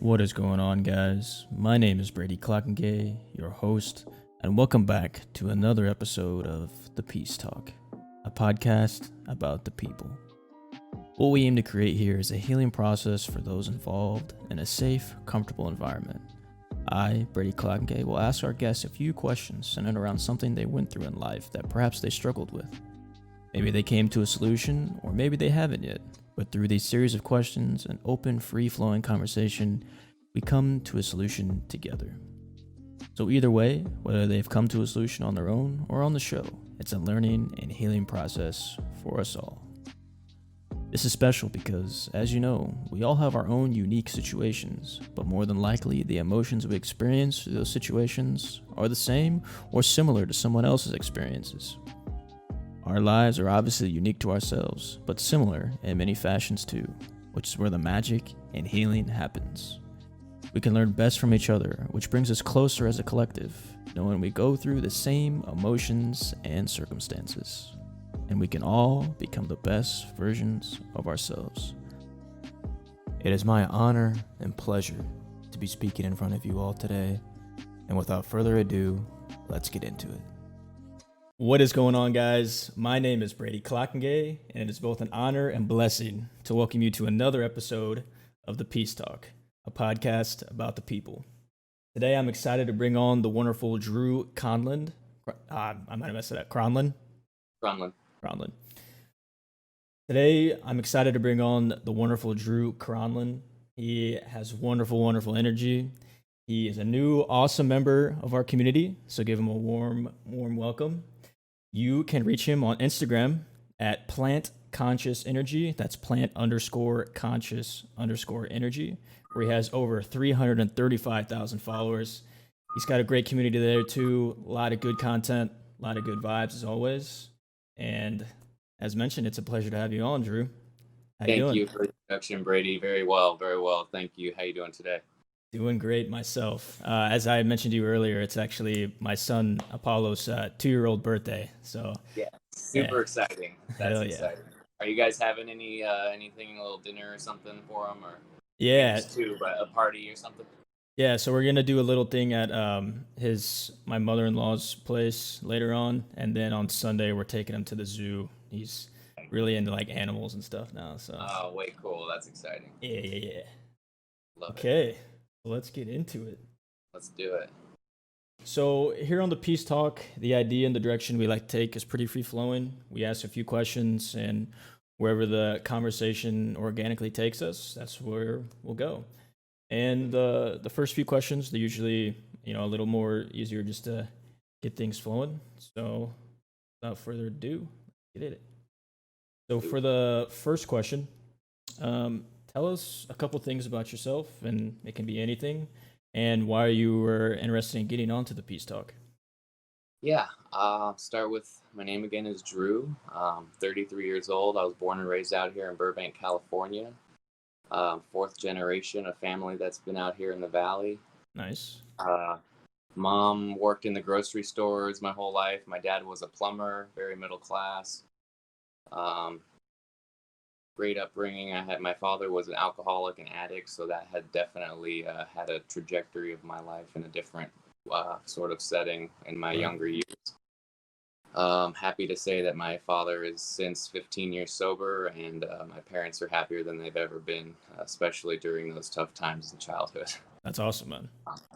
What is going on, guys? My name is Brady Clockengay, your host, and welcome back to another episode of The Peace Talk, a podcast about the people. What we aim to create here is a healing process for those involved in a safe, comfortable environment. I, Brady Clockengay, will ask our guests a few questions centered around something they went through in life that perhaps they struggled with. Maybe they came to a solution, or maybe they haven't yet. But through these series of questions and open, free-flowing conversation, we come to a solution together. So either way, whether they've come to a solution on their own or on the show, it's a learning and healing process for us all. This is special because, as you know, we all have our own unique situations, but more than likely, the emotions we experience through those situations are the same or similar to someone else's experiences. Our lives are obviously unique to ourselves, but similar in many fashions too, which is where the magic and healing happens. We can learn best from each other, which brings us closer as a collective, knowing we go through the same emotions and circumstances, and we can all become the best versions of ourselves. It is my honor and pleasure to be speaking in front of you all today, and without further ado, let's get into it. What is going on, guys? My name is Brady Clockengay, and it is both an honor and blessing to welcome you to another episode of The Peace Talk, a podcast about the people. Today, I'm excited to bring on the wonderful Drew Conlon. I might have messed it up. Cronlin? Cronlin. Today, I'm excited to bring on the wonderful Drew Cronlin. He has wonderful energy. He is a new, awesome member of our community, so give him a warm welcome. You can reach him on Instagram at Plant Conscious Energy. That's plant_conscious_energy, where he has over 335,000 followers. He's got a great community there too. A lot of good content, a lot of good vibes as always. And as mentioned, it's a pleasure to have you on, Drew. How you doing? Thank you for the introduction, Brady. Very well. Thank you. How you doing today? Doing great myself. As I mentioned to you earlier, it's actually my son Apollo's 2-year-old birthday. So yeah, super exciting. That's exciting. Are you guys having anything, a little dinner or something for him, or but a party or something? Yeah, so we're gonna do a little thing at my mother-in-law's place later on, and then on Sunday we're taking him to the zoo. He's really into like animals and stuff now. So way cool. That's exciting. Yeah. Love it. Okay. Let's get into it. Let's do it. So here on the Peace Talk, the idea and the direction we like to take is pretty free-flowing. We ask a few questions, and wherever the conversation organically takes us, that's where we'll go. And the first few questions, they're usually a little more easier just to get things flowing. So without further ado, get at it. So for the first question, tell us a couple things about yourself, and it can be anything, and why you were interested in getting onto the Peace Talk. Yeah, start with my name again is Drew. 33 years old. I was born and raised out here in Burbank, California. Fourth generation, a family that's been out here in the Valley. Nice. Mom worked in the grocery stores my whole life. My dad was a plumber, very middle class. Great upbringing. My father was an alcoholic and addict, so that had definitely had a trajectory of my life in a different sort of setting in my younger years. Happy to say that my father is since 15 years sober, and my parents are happier than they've ever been, especially during those tough times in childhood. That's awesome, man.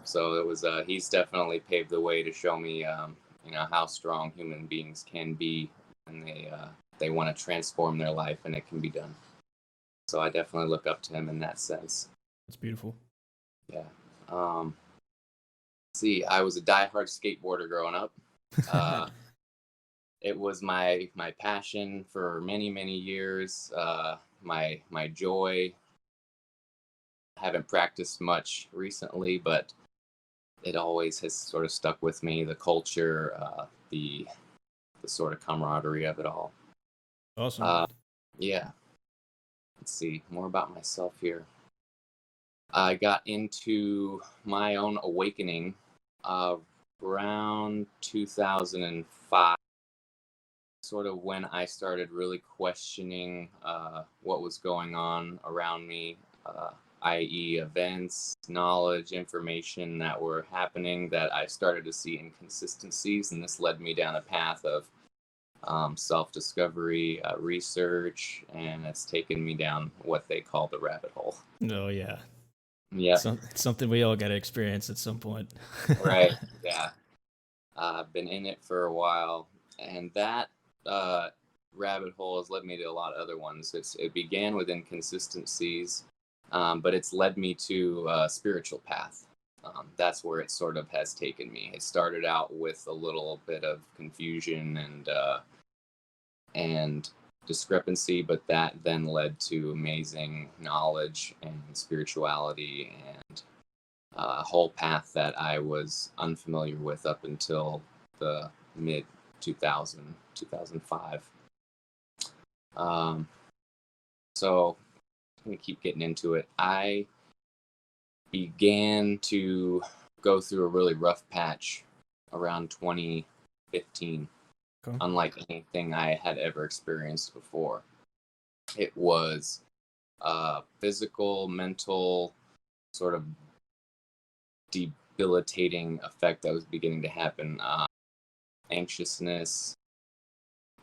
So it was he's definitely paved the way to show me how strong human beings can be when they want to transform their life, and it can be done. So I definitely look up to him in that sense. That's beautiful. Yeah. I was a diehard skateboarder growing up. It was my passion for many years. My joy. I haven't practiced much recently, but it always has sort of stuck with me. The culture, the sort of camaraderie of it all. Awesome. Yeah. Let's see more about myself here. I got into my own awakening around 2005, sort of when I started really questioning what was going on around me. i.e., events, knowledge, information that were happening, that I started to see inconsistencies, and this led me down a path of self-discovery, research, and it's taken me down what they call the rabbit hole. Oh yeah. Yeah, It's something we all got to experience at some point. right. Yeah, I've been in it for a while, and that rabbit hole has led me to a lot of other ones. It began with inconsistencies, but it's led me to a spiritual path. That's where it sort of has taken me. It started out with a little bit of confusion and discrepancy, but that then led to amazing knowledge and spirituality and a whole path that I was unfamiliar with up until the mid 2005. So I'm going to keep getting into it. I began to go through a really rough patch around 2015. Okay. Unlike anything I had ever experienced before. It was physical, mental, sort of debilitating effect that was beginning to happen. Anxiousness,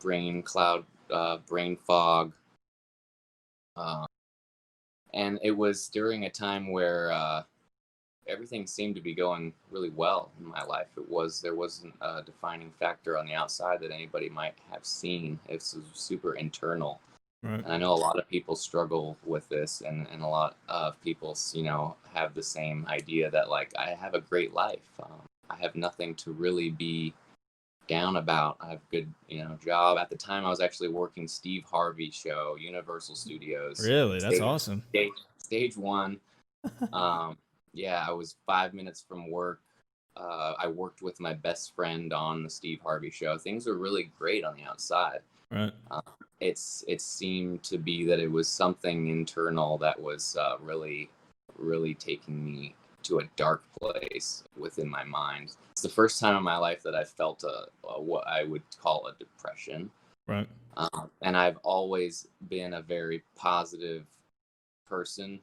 brain cloud, brain fog. And it was during a time where everything seemed to be going really well in my life. There wasn't a defining factor on the outside that anybody might have seen. It's super internal. Right. And I know a lot of people struggle with this, and a lot of people, have the same idea that, like, I have a great life. I have nothing to really be down about. I have a good, job. At the time, I was actually working Steve Harvey show, Universal Studios. Really? That's awesome. Stage one. Yeah, I was 5 minutes from work. I worked with my best friend on the Steve Harvey show. Things were really great on the outside. Right. It seemed to be that it was something internal that was really, really taking me to a dark place within my mind. It's the first time in my life that I felt what I would call a depression. Right. And I've always been a very positive person,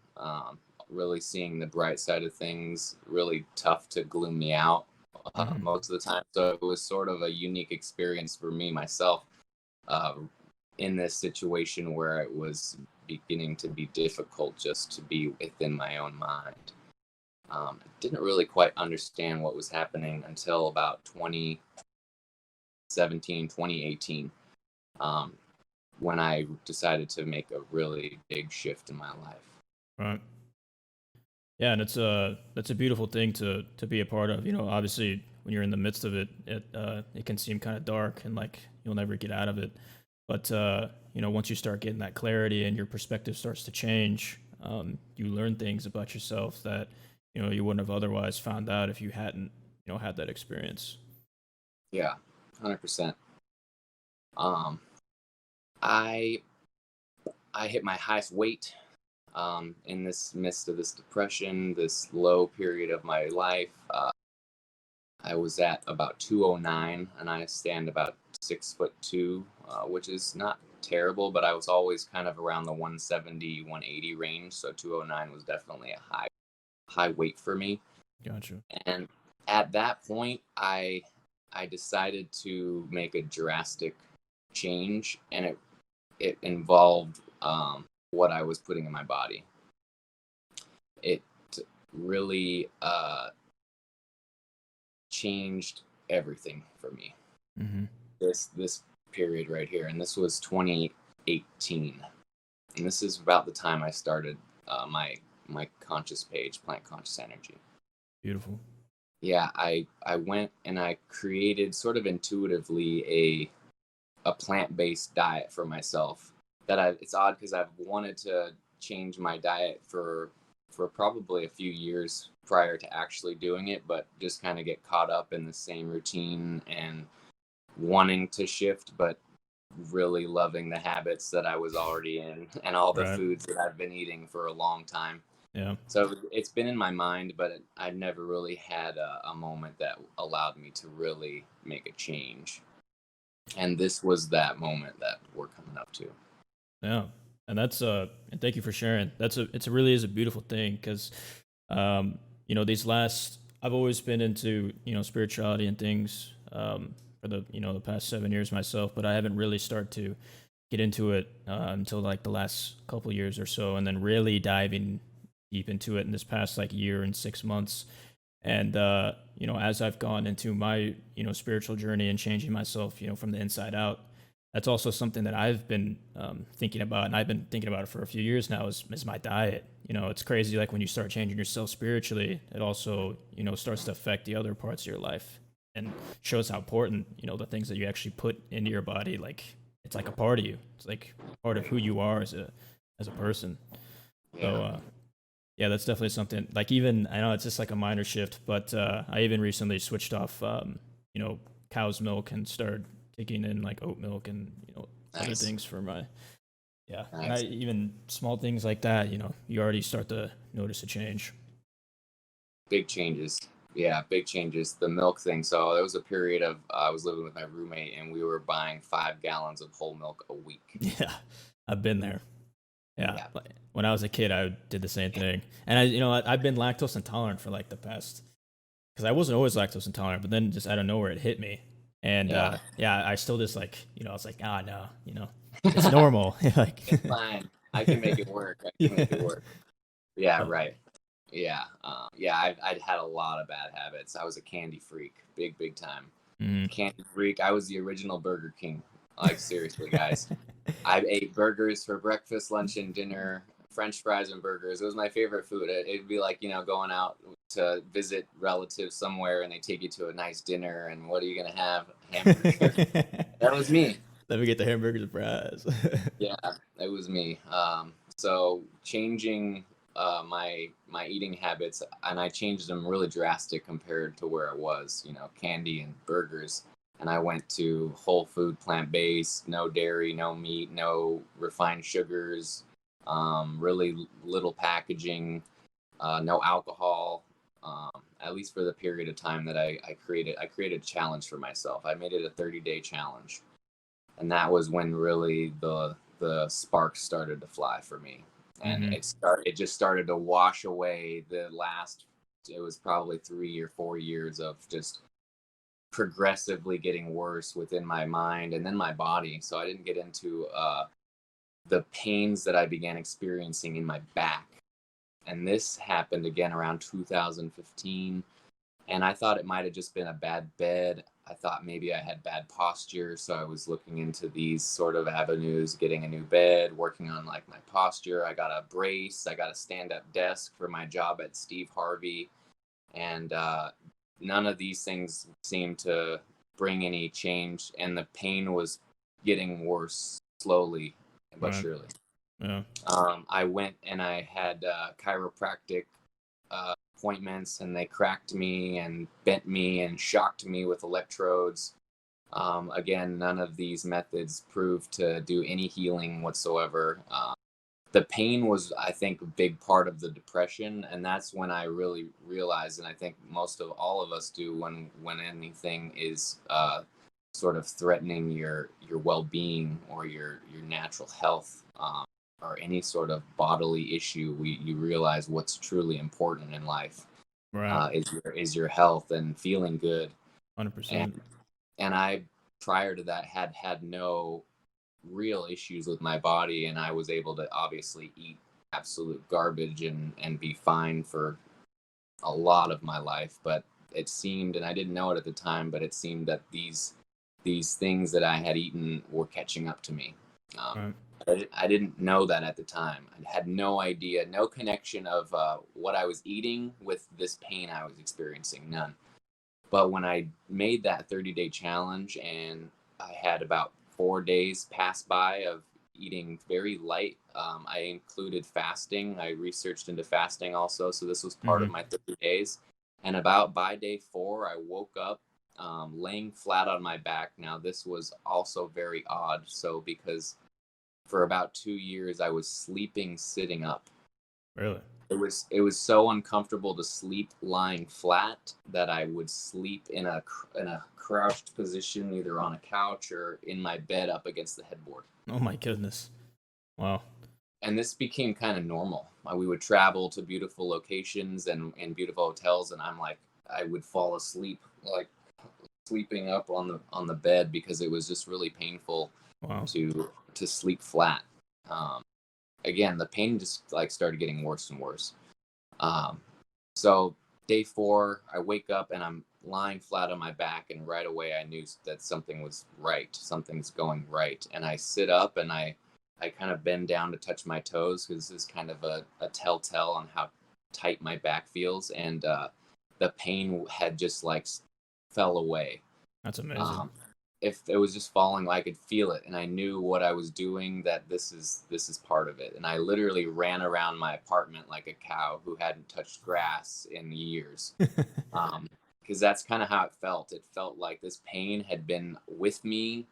really seeing the bright side of things, really tough to gloom me out most of the time. So it was sort of a unique experience for me, myself, in this situation where it was beginning to be difficult just to be within my own mind. I didn't really quite understand what was happening until about 2017, 2018, when I decided to make a really big shift in my life. Right. Yeah, and that's a beautiful thing to be a part of. Obviously, when you're in the midst of it, it can seem kind of dark and like you'll never get out of it. But once you start getting that clarity and your perspective starts to change, you learn things about yourself that you wouldn't have otherwise found out if you hadn't had that experience. Yeah, 100%. I hit my highest weight in this midst of this depression, this low period of my life. I was at about 209, and I stand about 6'2", which is not terrible, but I was always kind of around the 170, 180 range. So 209 was definitely a high weight for me. Gotcha. And at that point, I decided to make a drastic change, and it involved what I was putting in my body. It really changed everything for me. Mm-hmm. This period right here, and this was 2018, and this is about the time I started my conscious page, Plant Conscious Energy. Beautiful. Yeah, I went and I created sort of intuitively a plant-based diet for myself. It's odd because I've wanted to change my diet for probably a few years prior to actually doing it, but just kind of get caught up in the same routine and wanting to shift, but really loving the habits that I was already in and all the foods that I've been eating for a long time. Yeah. So it's been in my mind, but I never really had a moment that allowed me to really make a change. And this was that moment that we're coming up to. Yeah. And that's and thank you for sharing. It's really is a beautiful thing because these last I've always been into spirituality and things for the past 7 years myself, but I haven't really started to get into it until like the last couple years or so, and then really diving deep into it in this past like year and 6 months. And as I've gone into my spiritual journey and changing myself from the inside out, that's also something that I've been thinking about, and I've been thinking about it for a few years now. Is my diet. It's crazy. Like when you start changing yourself spiritually, it also starts to affect the other parts of your life, and shows how important the things that you actually put into your body. Like it's like a part of you. It's like part of who you are as a person. So Yeah, yeah, that's definitely something. Like even I know it's just like a minor shift, but I even recently switched off cow's milk and started taking in like oat milk and other nice, things for my yeah. And I nice. even small things like that, you already start to notice a change. Big changes. Yeah, big changes. The milk thing. So there was a period of I was living with my roommate, and we were buying 5 gallons of whole milk a week. Yeah, I've been there. Yeah, Yeah, like, when I was a kid, I did the same thing, and I've been lactose intolerant for like the past because I wasn't always lactose intolerant, but then just out of nowhere it hit me, and yeah. yeah, I still just like I was like no, it's normal, like It's fine. I can make it work. I can yeah, make it work. Yeah, oh, right. Yeah, yeah. I'd had a lot of bad habits. I was a candy freak, big time. mm. Candy freak. I was the original Burger King. Like seriously, guys. I ate burgers for breakfast, lunch, and dinner. French fries and burgers. It was my favorite food. It'd be like going out to visit relatives somewhere, and they take you to a nice dinner. And what are you gonna have? Hamburger. That was me. Let me get the hamburgers and fries. Yeah, it was me. So changing my eating habits, and I changed them really drastic compared to where I was. Candy and burgers, and I went to whole food, plant based, no dairy, no meat, no refined sugars, really little packaging, no alcohol. At least for the period of time that I created a challenge for myself. I made it a 30-day challenge, and that was when really the sparks started to fly for me, and hmm it just started to wash away the last. It was probably 3 or 4 years of just progressively getting worse within my mind and then my body. So I didn't get into the pains that I began experiencing in my back, and this happened again around 2015, and I thought it might have just been a bad bed. I thought maybe I had bad posture, so I was looking into these sort of avenues, getting a new bed, working on like my posture. I got a brace, I got a stand-up desk for my job at Steve Harvey, and none of these things seemed to bring any change, and the pain was getting worse slowly but Right. surely. Yeah. I went and I had chiropractic appointments, and they cracked me and bent me and shocked me with electrodes. Again, none of these methods proved to do any healing whatsoever. The pain was, I think, a big part of the depression, and that's when I really realized, and I think most of all of us do, when anything is sort of threatening your well-being or your natural health, or any sort of bodily issue, you realize what's truly important in life Right. is your health and feeling good. 100%. And I, prior to that, had no real issues with my body, and I was able to obviously eat absolute garbage and be fine for a lot of my life. But it seemed, and I didn't know it at the time, but it seemed that these things that I had eaten were catching up to me. Um, Right. I didn't know that at the time. I had no idea, no connection of what I was eating with this pain I was experiencing, none. But when I made that 30-day challenge, and I had about 4 days pass by of eating very light, I included fasting. I researched into fasting also. So this was part of hmm my 30 days. And about by day 4, I woke up laying flat on my back. Now, this was also very odd. So, because for about 2 years, I was sleeping sitting up. Really. It was so uncomfortable to sleep lying flat that I would sleep in a crouched position, either on a couch or in my bed up against the headboard. Oh my goodness. Wow. and this became kind of normal. We would travel to beautiful locations and beautiful hotels, and I'm like, I would fall asleep, like sleeping up on the bed because it was just really painful Wow. to sleep flat. Um, Again, the pain just like started getting worse and worse. Um, so day 4, I wake up and I'm lying flat on my back, and right away I knew that something was right. Something's going right, and I sit up and I kind of bend down to touch my toes because this is kind of a telltale on how tight my back feels, and the pain had just like fell away. That's amazing. Um, if it was just falling, I could feel it, and I knew what I was doing. That this is part of it. And I literally ran around my apartment like a cow who hadn't touched grass in years, because that's kind of how it felt. It felt like this pain had been with me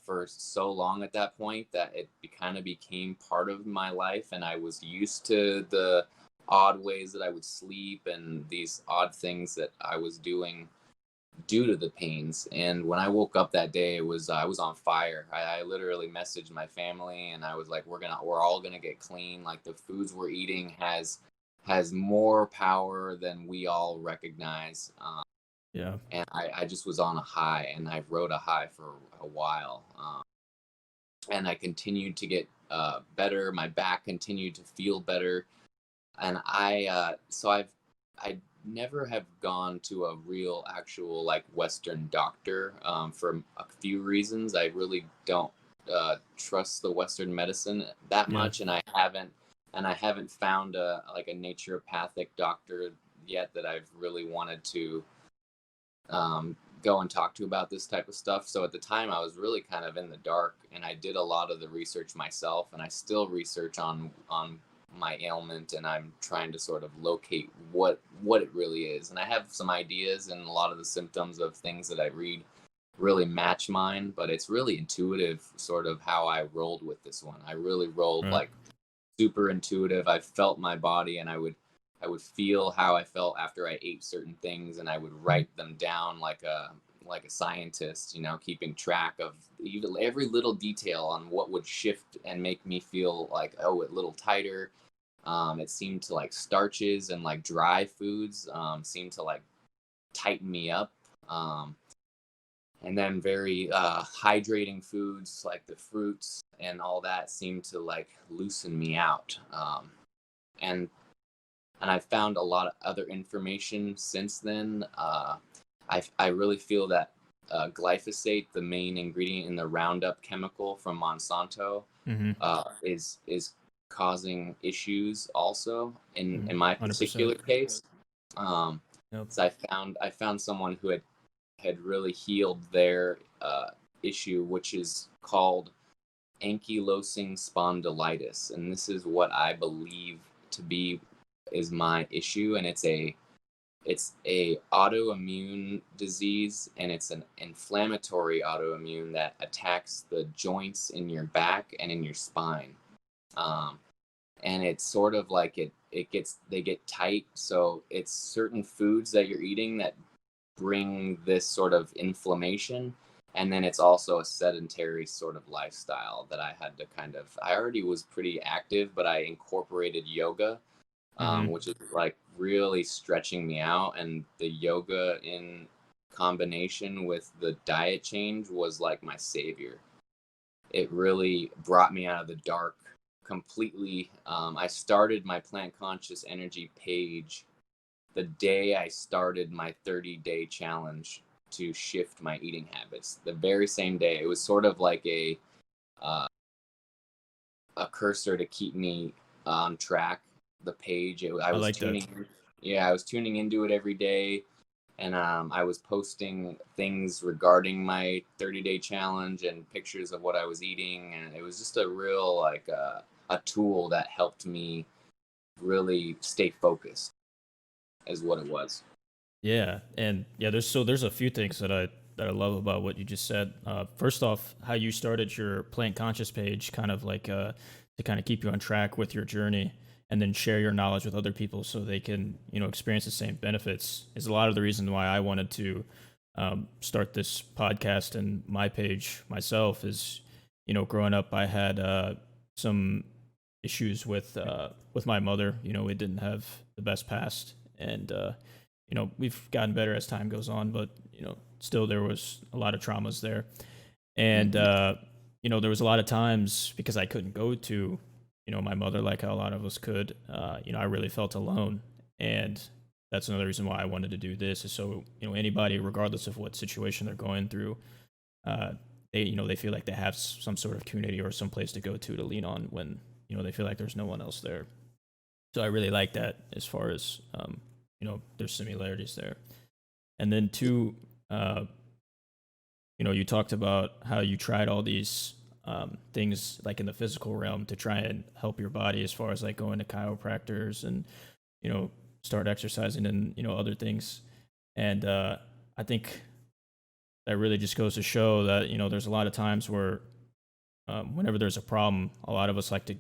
for so long at that point that it kind of became part of my life, and I was used to the odd ways that I would sleep and these odd things that I was doing due to the pains. And when I woke up that day, it was I was on fire. I literally messaged my family, and I was like, we're all gonna get clean. Like the foods we're eating has more power than we all recognize. Yeah. And I just was on a high, and I rode a high for a while. And I continued to get better. My back continued to feel better, and I never have gone to a real actual like Western doctor for a few reasons. I really don't trust the Western medicine that Yeah. much, and I haven't found a like a naturopathic doctor yet that I've really wanted to go and talk to about this type of stuff. So at the time, I was really kind of in the dark, and I did a lot of the research myself, and I still research on my ailment, and I'm trying to sort of locate what it really is. And I have some ideas, and a lot of the symptoms of things that I read really match mine, but it's really intuitive, sort of how I rolled with this one. I really rolled Right. like super intuitive. I felt my body, and I would feel how I felt after I ate certain things, and I would write them down like a scientist, keeping track of even every little detail on what would shift and make me feel like, oh, a little tighter. It seemed to like starches and like dry foods seemed to like tighten me up. And then very hydrating foods like the fruits and all that seemed to like loosen me out. And I found a lot of other information since then. I really feel that glyphosate, the main ingredient in the Roundup chemical from Monsanto, Mm-hmm. is causing issues also Mm-hmm. in my 100%. particular case. Um, Yep. so I found someone who had really healed their issue, which is called ankylosing spondylitis, and this is what I believe to be is my issue, and it's a autoimmune disease, and it's an inflammatory autoimmune that attacks the joints in your back and in your spine. Um, and it's sort of like they get tight, so it's certain foods that you're eating that bring this sort of inflammation. And then it's also a sedentary sort of lifestyle that I had to I already was pretty active, but I incorporated yoga, Mm-hmm. which is like really stretching me out. And the yoga in combination with the diet change was like my savior. It really brought me out of the dark completely. I started my Plant Conscious Energy page the day I started my 30-day challenge to shift my eating habits. The very same day, it was sort of like uh, a cursor to keep me on track. The page, I I was like that. yeah, I was tuning into it every day, and I was posting things regarding my 30-day challenge and pictures of what I was eating, and it was just a real like a tool that helped me really stay focused, is what it was. Yeah, and yeah, there's a few things that I love about what you just said. First off, how you started your plant conscious page, kind of like to kind of keep you on track with your journey, and then share your knowledge with other people so they can experience the same benefits. Is a lot of the reason why I wanted to start this podcast and my page myself. Is growing up, I had some issues with my mother. We didn't have the best past, and we've gotten better as time goes on, but still there was a lot of traumas there, and there was a lot of times because I couldn't go to my mother like how a lot of us could. I really felt alone, and that's another reason why I wanted to do this is so anybody, regardless of what situation they're going through, uh, they feel like they have some sort of community or some place to go to lean on when they feel like there's no one else there. So I really like that as far as there's similarities there. And then two, you talked about how you tried all these things like in the physical realm to try and help your body as far as like going to chiropractors and start exercising and other things. And I think that really just goes to show that there's a lot of times where whenever there's a problem, a lot of us like to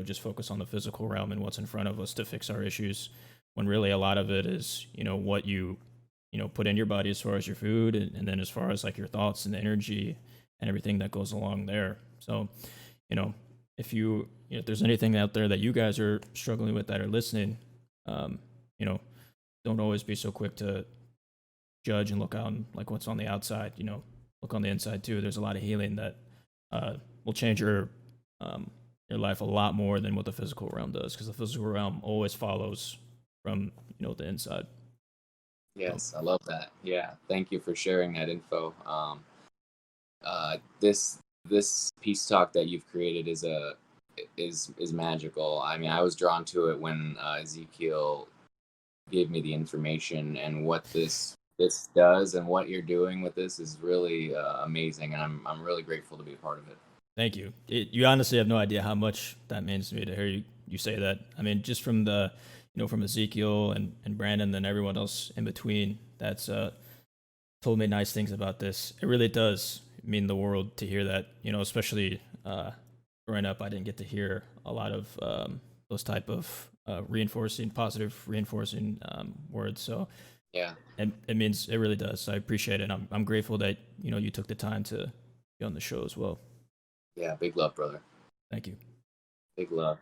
just focus on the physical realm and what's in front of us to fix our issues, when really a lot of it is what you put in your body as far as your food, and then as far as like your thoughts and energy and everything that goes along there. So if there's anything out there that you guys are struggling with that are listening, don't always be so quick to judge and look on like what's on the outside. Look on the inside too. There's a lot of healing that will change your life a lot more than what the physical realm does, because the physical realm always follows from the inside. Yes, I love that. Yeah, thank you for sharing that info. This peace talk that you've created is magical. I mean, I was drawn to it when Ezekiel gave me the information, and what this does and what you're doing with this is really amazing, and I'm really grateful to be a part of it. Thank you. You honestly have no idea how much that means to me to hear you say that. I mean, just from the from Ezekiel and Brandon and everyone else in between that's told me nice things about this. It really does mean the world to hear that. Especially growing up, I didn't get to hear a lot of those type of positive reinforcing words. So yeah, it means, it really does. I appreciate it. And I'm grateful that you took the time to be on the show as well. Yeah, big love, brother. Thank you. Big love.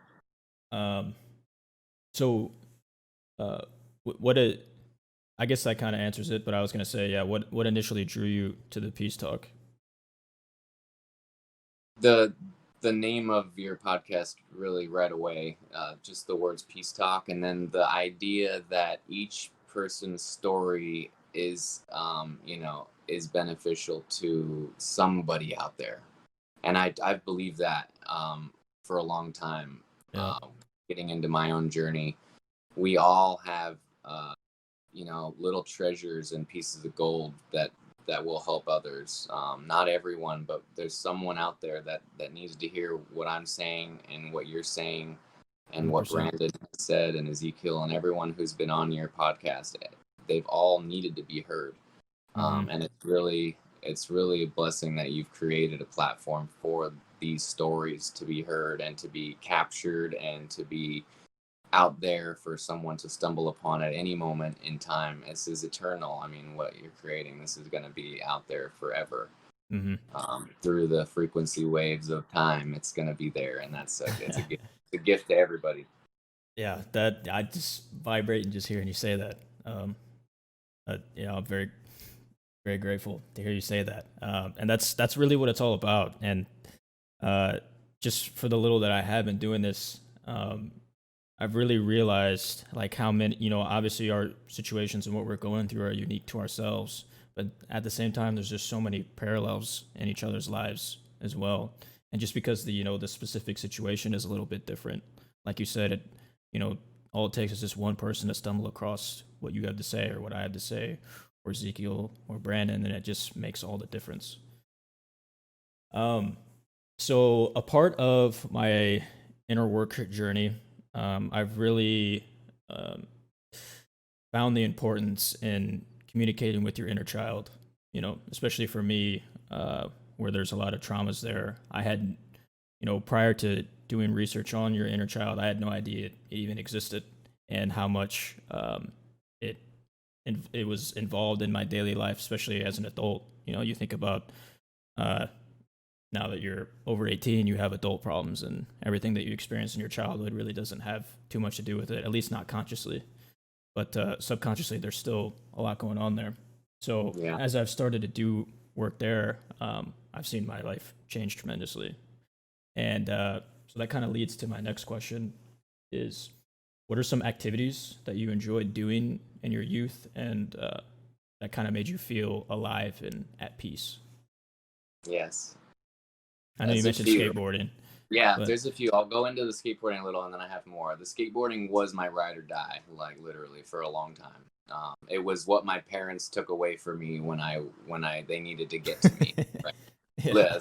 So, I guess that kind of answers it, but I was going to say, yeah, what initially drew you to the Peace Talk? The name of your podcast really right away, just the words Peace Talk, and then the idea that each person's story is, is beneficial to somebody out there. And I've believed that for a long time. Yeah. Getting into my own journey, we all have little treasures and pieces of gold that will help others. Not everyone, but there's someone out there that needs to hear what I'm saying and what you're saying and 100%. What Brandon said and Ezekiel and everyone who's been on your podcast. They've all needed to be heard. And it's really a blessing that you've created a platform for these stories to be heard and to be captured and to be out there for someone to stumble upon at any moment in time. This is eternal. I mean, what you're creating, this is going to be out there forever. Through the frequency waves of time, it's going to be there, and it's a gift. It's a gift to everybody. Yeah, that I just vibrate and just hearing you say that. I'm very, very grateful to hear you say that. And that's really what it's all about. And just for the little that I have been doing this, I've really realized like how many, obviously our situations and what we're going through are unique to ourselves, but at the same time, there's just so many parallels in each other's lives as well. And just because the specific situation is a little bit different, like you said, all it takes is just one person to stumble across what you have to say or what I have to say, or Ezekiel or Brandon, and it just makes all the difference. So a part of my inner work journey, I've really found the importance in communicating with your inner child, especially for me, where there's a lot of traumas there. I had, prior to doing research on your inner child, I had no idea it even existed and how much it was involved in my daily life, especially as an adult. You think about now that you're over 18, you have adult problems, and everything that you experienced in your childhood really doesn't have too much to do with it, at least not consciously. But subconsciously, there's still a lot going on there. So Yeah. as I've started to do work there, I've seen my life change tremendously. And so that kind of leads to my next question is, what are some activities that you enjoyed doing in your youth and that kind of made you feel alive and at peace? Yes. I know you mentioned skateboarding. Yeah, but there's a few. I'll go into the skateboarding a little, and then I have more. The skateboarding was my ride or die, like literally for a long time. It was what my parents took away from me when they needed to get to me. Right? yeah.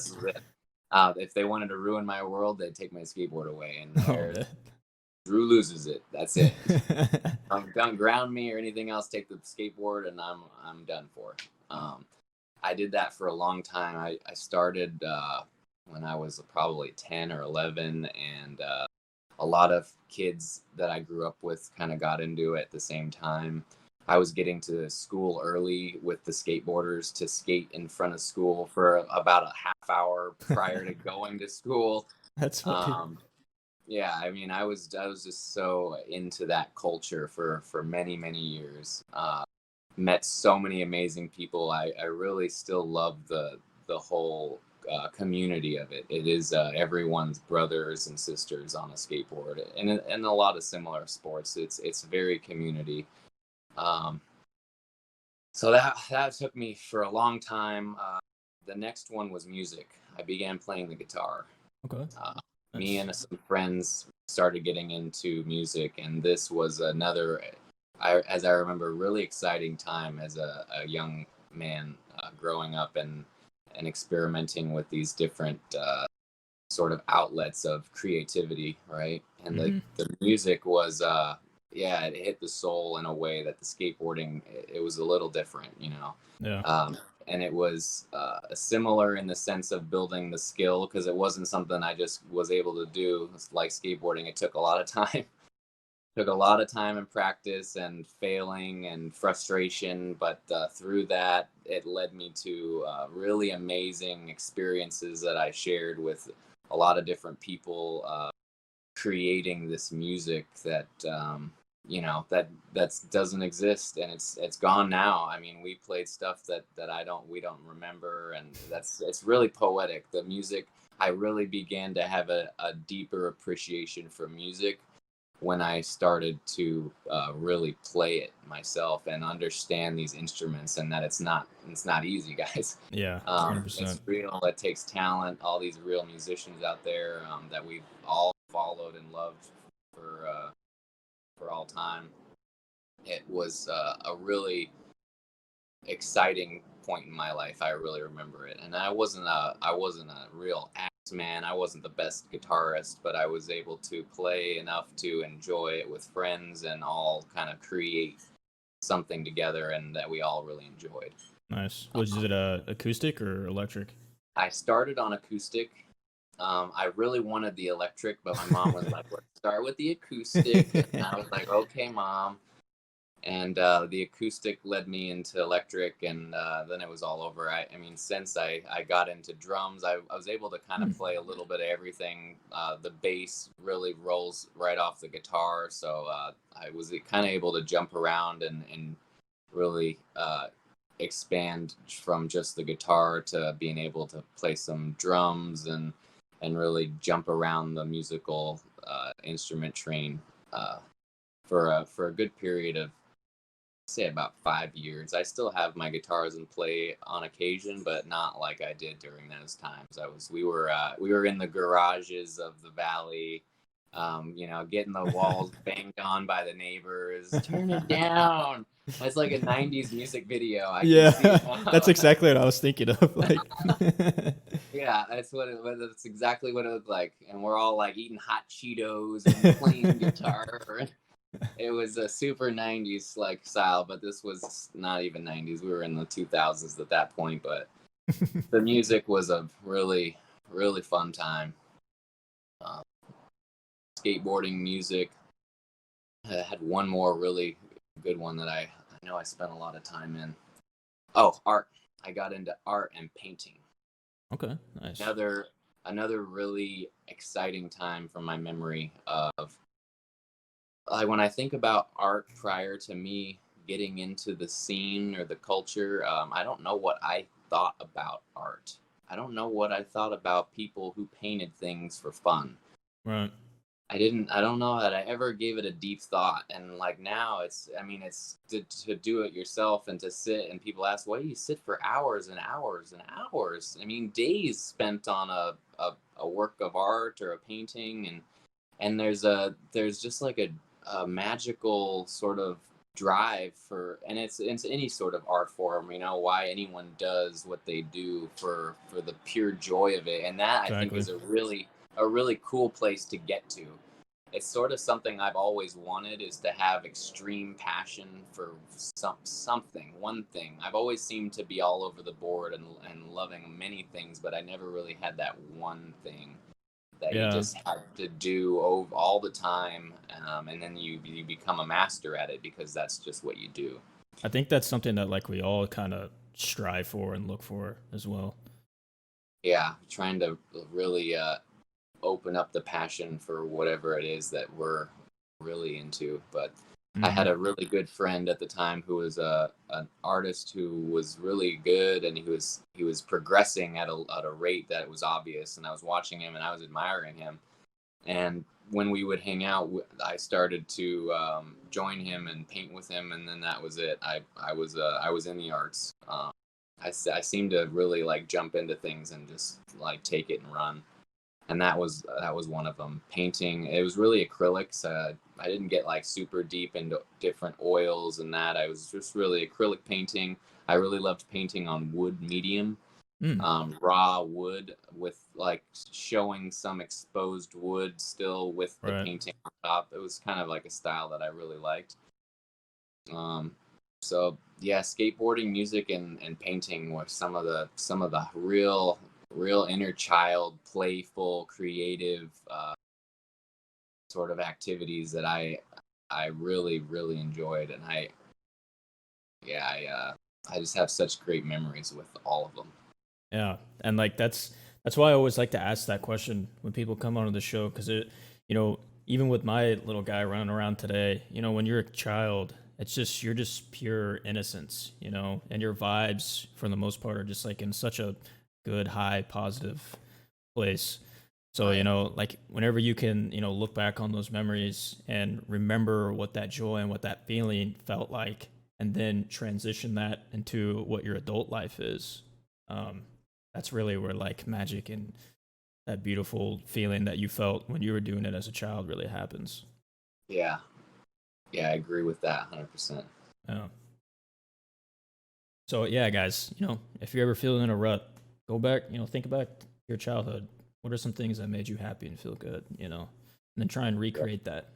If they wanted to ruin my world, they'd take my skateboard away, and Oh, man. Drew loses it. That's it. Don't ground me or anything else. Take the skateboard, and I'm done for. I did that for a long time. I started when I was probably 10 or 11, and a lot of kids that I grew up with kind of got into it at the same time. I was getting to school early with the skateboarders to skate in front of school for about a half hour prior to going to school. That's funny. Yeah, I mean, I was just so into that culture for many years. Met so many amazing people. I really still love the whole community of it. It is everyone's brothers and sisters on a skateboard, and a lot of similar sports. It's very community. Um, so that took me for a long time. The next one was music. I began playing the guitar. Okay. Me and some friends started getting into music, and this was another, as I remember, really exciting time as a young man growing up and experimenting with these different sort of outlets of creativity, right? And the music was, yeah, it hit the soul in a way that the skateboarding, it was a little different, you know? Yeah. And it was similar in the sense of building the skill, because it wasn't something I just was able to do. Like skateboarding, it took a lot of time. Took a lot of time and practice and failing and frustration, but through that, it led me to really amazing experiences that I shared with a lot of different people, creating this music that you know that doesn't exist, and it's gone now. I mean, we played stuff that we don't remember, and it's really poetic. The music, I really began to have a deeper appreciation for music when I started to really play it myself and understand these instruments, and that it's not easy, guys. Yeah. 100%. It's real. It takes talent. All these real musicians out there that we've all followed and loved for all time. It was a really exciting point in my life. I really remember it, and I wasn't a real axe man. I wasn't the best guitarist, but I was able to play enough to enjoy it with friends and all kind of create something together, and that we all really enjoyed. Nice. Was it acoustic or electric? I started on acoustic. I really wanted the electric, but my mom was like, "Let's start with the acoustic." And I was like, "Okay, mom." And the acoustic led me into electric, and then it was all over. I mean, since I got into drums, I was able to kind of play a little bit of everything. The bass really rolls right off the guitar, so I was kind of able to jump around and really expand from just the guitar to being able to play some drums and really jump around the musical instrument train for a good period of, say, about 5 years. I still have my guitars and play on occasion, but not like I did during those times. We were in the garages of the valley, you know, getting the walls banged on by the neighbors. Turn it down. It's like a '90s music video. I can see it now. That's exactly what I was thinking of. Like, Yeah, that's exactly what it looked like. And we're all like eating hot Cheetos and playing guitar. It was a super '90s like style, but this was not even '90s. We were in the 2000s at that point, but the music was a really fun time. Um, Skateboarding, music. I had one more really good one that I know I spent a lot of time in. Oh, art. I got into art and painting. Okay, nice. Another really exciting time from my memory of, like, when I think about art prior to me getting into the scene or the culture. I don't know what I thought about art. I don't know what I thought about people who painted things for fun. Right. I don't know that I ever gave it a deep thought. And like now it's to do it yourself and to sit, and people ask, why do you sit for hours and hours and hours? I mean, days spent on a work of art or a painting. And there's just like a magical sort of drive for, and it's any sort of art form, why anyone does what they do for the pure joy of it. And that, I think, Exactly. is a really cool place to get to. It's sort of something I've always wanted, is to have extreme passion for something, one thing. I've always seemed to be all over the board and loving many things, but I never really had that one thing that you Yeah. just have to do all the time, and then you become a master at it because that's just what you do. I think that's something that like we all kind of strive for and look for as well. Yeah, trying to really open up the passion for whatever it is that we're really into. But I had Hmm. a really good friend at the time who was an artist who was really good, and he was progressing at a rate that was obvious, and I was watching him and I was admiring him. And when we would hang out, I started to join him and paint with him, and then that was it. I was in the arts. I seemed to really like jump into things and just like take it and run. And that was one of them. Painting, it was really acrylics. I didn't get like super deep into different oils and that. I was just really acrylic painting. I really loved painting on wood medium, Mm. raw wood, with like showing some exposed wood still with the Right. painting on top. It was kind of like a style that I really liked. Um, so yeah, skateboarding, music, and painting were some of the real inner child, playful, creative sort of activities that I really really enjoyed. And I just have such great memories with all of them. Yeah, and like that's why I always like to ask that question when people come onto the show, because even with my little guy running around today, when you're a child, it's just you're just pure innocence, and your vibes for the most part are just like in such a good, high, positive place. So, Right. like whenever you can, look back on those memories and remember what that joy and what that feeling felt like, and then transition that into what your adult life is. Um, that's really where like magic and that beautiful feeling that you felt when you were doing it as a child really happens. Yeah. Yeah, I agree with that 100%. Yeah. So yeah, guys, if you're ever feeling in a rut, go back, think back to your childhood. What are some things that made you happy and feel good, and then try and Yeah. recreate that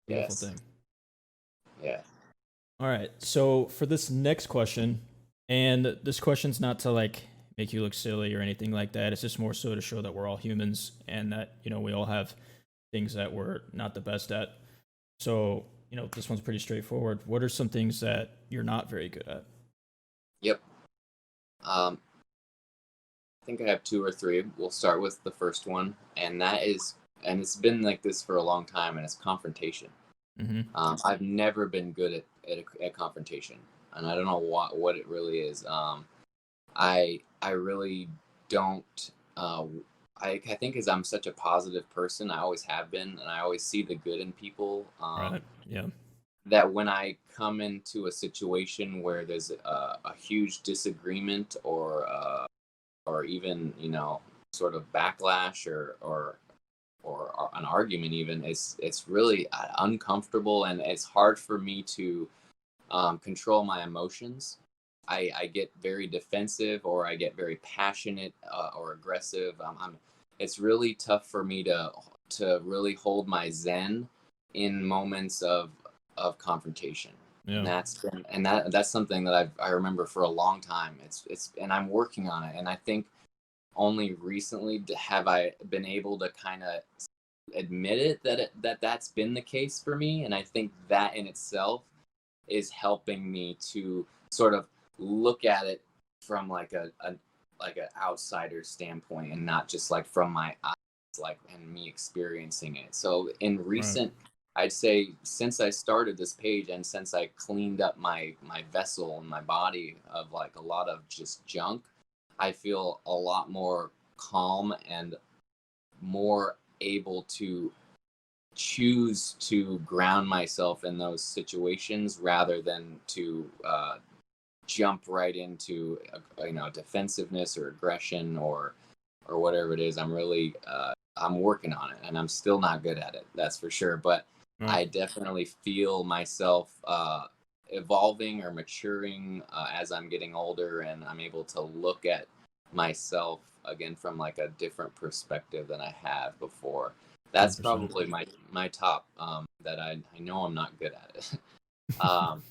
beautiful Yes. thing. Yeah. All right. So for this next question, and this question's not to like make you look silly or anything like that. It's just more so to show that we're all humans and that, we all have things that we're not the best at. So, this one's pretty straightforward. What are some things that you're not very good at? Yep. Um, I think I have two or three. We'll start with the first one, and it's been like this for a long time, and it's confrontation. Mm-hmm. I've never been good at confrontation, and I don't know what it really is. I really don't. I think, as I'm such a positive person, I always have been, and I always see the good in people. Right. Yeah. That when I come into a situation where there's a huge disagreement, or even sort of backlash, or an argument, even, it's really uncomfortable, and it's hard for me to control my emotions. I get very defensive, or I get very passionate, or aggressive. It's really tough for me to really hold my zen in moments of confrontation. And Yeah. that's something that I remember for a long time. And I'm working on it. And I think only recently have I been able to kind of admit that's been the case for me. And I think that in itself is helping me to sort of look at it from like like an outsider standpoint and not just like from my eyes, like, and me experiencing it. So in Right. recent, I'd say since I started this page and since I cleaned up my vessel and my body of like a lot of just junk, I feel a lot more calm and more able to choose to ground myself in those situations rather than to jump right into defensiveness or aggression or whatever it is. I'm really I'm working on it, and I'm still not good at it, that's for sure, but Right. I definitely feel myself evolving or maturing as I'm getting older, and I'm able to look at myself again from like a different perspective than I have before. That's 100%. probably my top that I know I'm not good at it. um,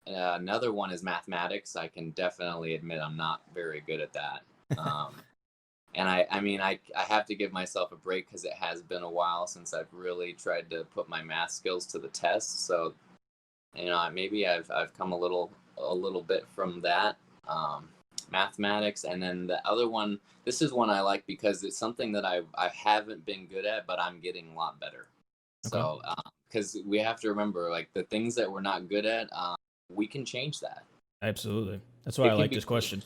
Another one is mathematics. I can definitely admit I'm not very good at that. Um, and I mean, I have to give myself a break because it has been a while since I've really tried to put my math skills to the test. So, maybe I've come a little bit from that mathematics, and then the other one. This is one I like because it's something that I haven't been good at, but I'm getting a lot better. Okay. So, because we have to remember, like the things that we're not good at, we can change that. Absolutely. That's why I It can like be, this question.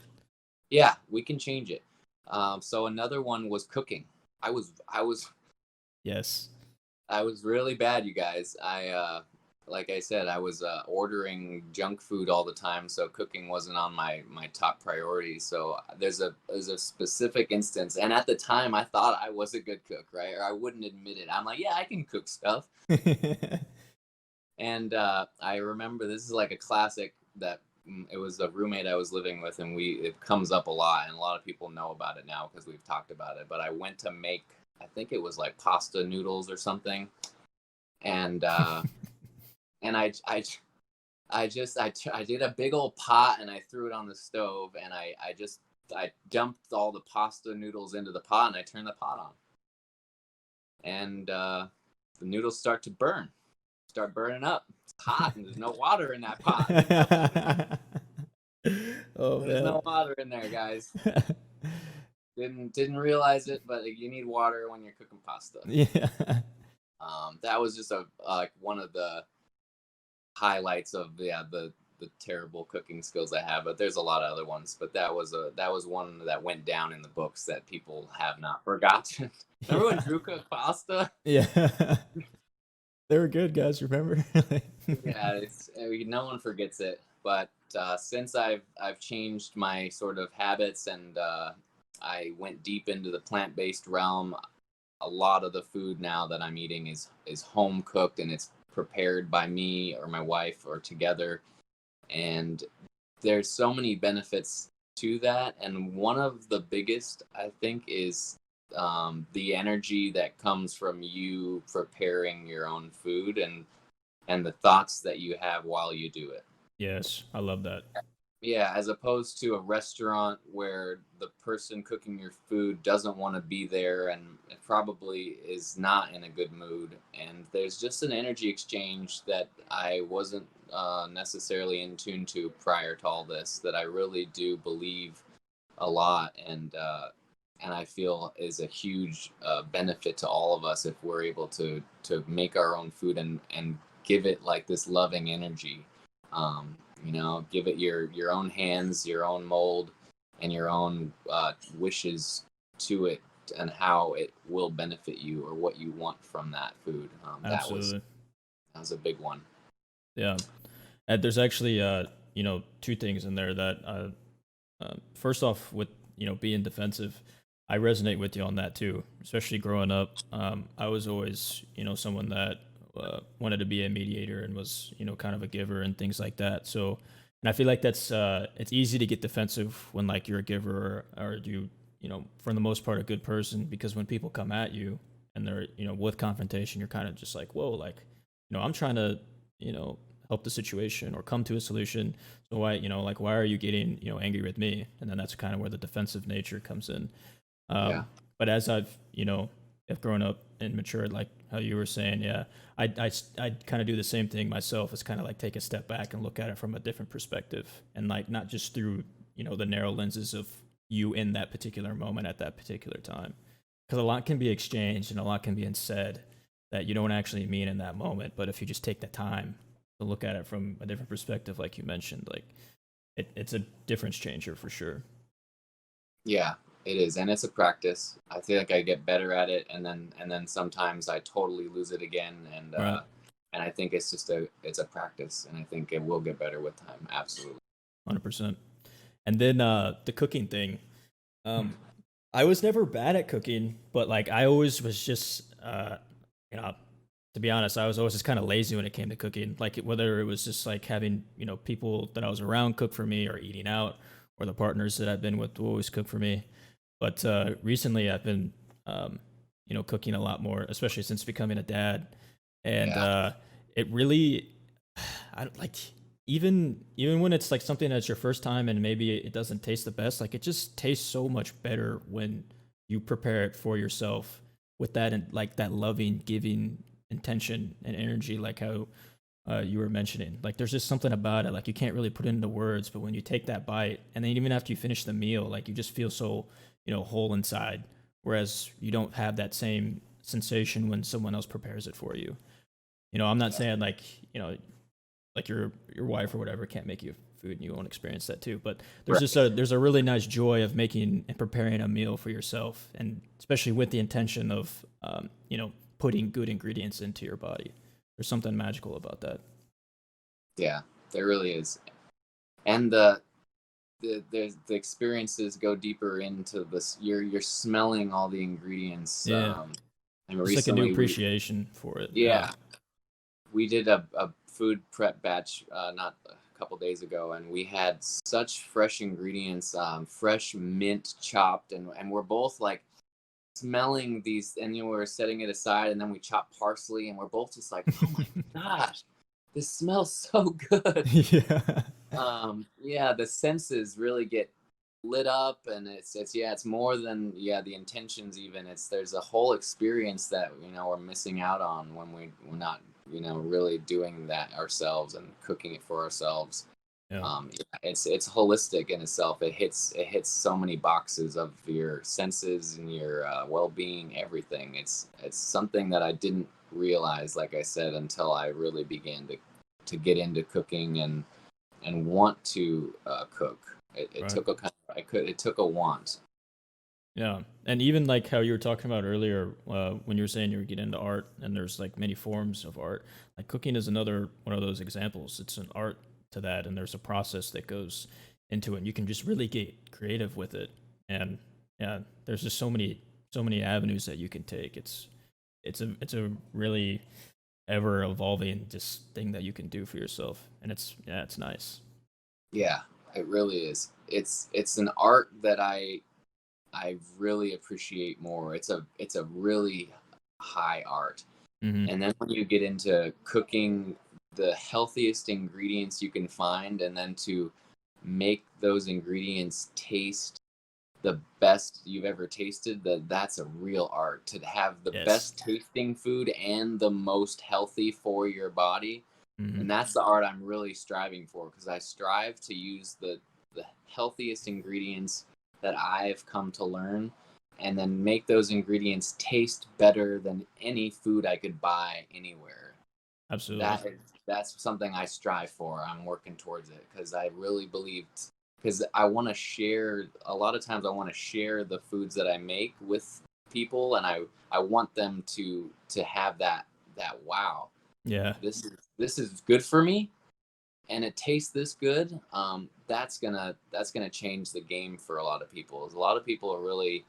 yeah, we can change it. So another one was cooking. I was Yes. I was really bad, you guys. Like I said, I was ordering junk food all the time, so cooking wasn't on my top priority. So there's a specific instance, and at the time, I thought I was a good cook, right? Or I wouldn't admit it. I'm like, yeah, I can cook stuff. And I remember this is like a classic that it was a roommate I was living with, and it comes up a lot, and a lot of people know about it now because we've talked about it. But I went to make, I think it was like pasta noodles or something, and I did a big old pot and I threw it on the stove, and I dumped all the pasta noodles into the pot and I turned the pot on, and the noodles start burning up. It's hot and there's no water in that pot. Oh There's man. no water in there, guys. Didn't realize it, but you need water when you're cooking pasta. Yeah. That was just a like one of the highlights of the terrible cooking skills I have. But there's a lot of other ones. But that was one that went down in the books that people have not forgotten. Remember when Yeah. Drew cooked pasta? Yeah. They were good guys, remember? Yeah, no one forgets it. But since I've changed my sort of habits and I went deep into the plant-based realm, a lot of the food now that I'm eating is home cooked and it's prepared by me or my wife or together. And there's so many benefits to that. And one of the biggest, I think, is the energy that comes from you preparing your own food and the thoughts that you have while you do it. Yes, I love that. Yeah, as opposed to a restaurant where the person cooking your food doesn't want to be there and probably is not in a good mood. And there's just an energy exchange that I wasn't necessarily in tune to prior to all this that I really do believe a lot, and I feel is a huge benefit to all of us if we're able to make our own food and give it like this loving energy. Give it your own hands, your own mold, and your own wishes to it, and how it will benefit you or what you want from that food. Absolutely. That was a big one. Yeah. And there's actually two things in there that first off with, being defensive, I resonate with you on that too, especially growing up. I was always, someone that wanted to be a mediator and was, kind of a giver and things like that. So, and I feel like that's it's easy to get defensive when like you're a giver or you, for the most part, a good person, because when people come at you and they're, with confrontation, you're kind of just like, whoa, like, I'm trying to, help the situation or come to a solution. So why, like, why are you getting, angry with me? And then that's kind of where the defensive nature comes in. Yeah. But as I've, have grown up and matured, like how you were saying, yeah, I kind of do the same thing myself. It's kind of like take a step back and look at it from a different perspective, and like not just through, the narrow lenses of you in that particular moment at that particular time. Because a lot can be exchanged and a lot can be said that you don't actually mean in that moment. But if you just take the time to look at it from a different perspective, like you mentioned, like it's a difference changer for sure. Yeah, it is, and it's a practice. I feel like I get better at it, and then sometimes I totally lose it again, Right. and I think it's just it's a practice, and I think it will get better with time. Absolutely. 100%. And then the cooking thing. Um, I was never bad at cooking, but like I always was just, you know, to be honest, I was always just kind of lazy when it came to cooking. Like whether it was just like having, people that I was around cook for me or eating out or the partners that I've been with will always cook for me. But recently I've been, cooking a lot more, especially since becoming a dad. And Yeah. it really, I don't like, even when it's like something that's your first time and maybe it doesn't taste the best, like it just tastes so much better when you prepare it for yourself with that and like that loving, giving intention and energy, like how you were mentioning. Like there's just something about it, like you can't really put it into words, but when you take that bite and then even after you finish the meal, like you just feel so whole inside. Whereas you don't have that same sensation when someone else prepares it for you. I'm not saying like like your wife or whatever can't make you food and you won't experience that too, but there's Right. just there's a really nice joy of making and preparing a meal for yourself, and especially with the intention of putting good ingredients into your body. There's something magical about that. Yeah, there really is, and the experiences go deeper into this. You're smelling all the ingredients. Yeah, And it's like a new recently appreciation for it. Yeah. yeah, we did a food prep batch not a couple days ago, and we had such fresh ingredients, fresh mint chopped, and we're both like smelling these, and we're setting it aside, and then we chop parsley, and we're both just like, oh my gosh, this smells so good. Yeah. Yeah, the senses really get lit up, and it's more than the intentions. Even there's a whole experience that we're missing out on when we're not really doing that ourselves and cooking it for ourselves. Yeah. It's holistic in itself. It hits so many boxes of your senses and your well-being, everything. It's something that I didn't realize, like I said, until I really began to get into cooking and want to cook. It Right. took a it took a want. Yeah, and even like how you were talking about earlier, when you were saying you were getting into art, and there's like many forms of art. Like cooking is another one of those examples. It's an art to that, and there's a process that goes into it. And you can just really get creative with it, and yeah, there's just so many avenues that you can take. It's a really ever evolving just thing that you can do for yourself, and it's nice. Yeah, it really is. It's an art that I really appreciate more. It's a really high art. Hmm. And then when you get into cooking the healthiest ingredients you can find, and then to make those ingredients taste the best you've ever tasted, that's a real art. To have the Yes. best tasting food and the most healthy for your body, Hmm. and that's the art I'm really striving for, because I strive to use the healthiest ingredients that I've come to learn, and then make those ingredients taste better than any food I could buy anywhere. Absolutely. That's something I strive for. I'm working towards it because I really believe, because I want to share. A lot of times I want to share the foods that I make with people, and I want them to have that wow, Yeah. this is good for me, and it tastes this good. That's gonna change the game for a lot of people. A lot of people are really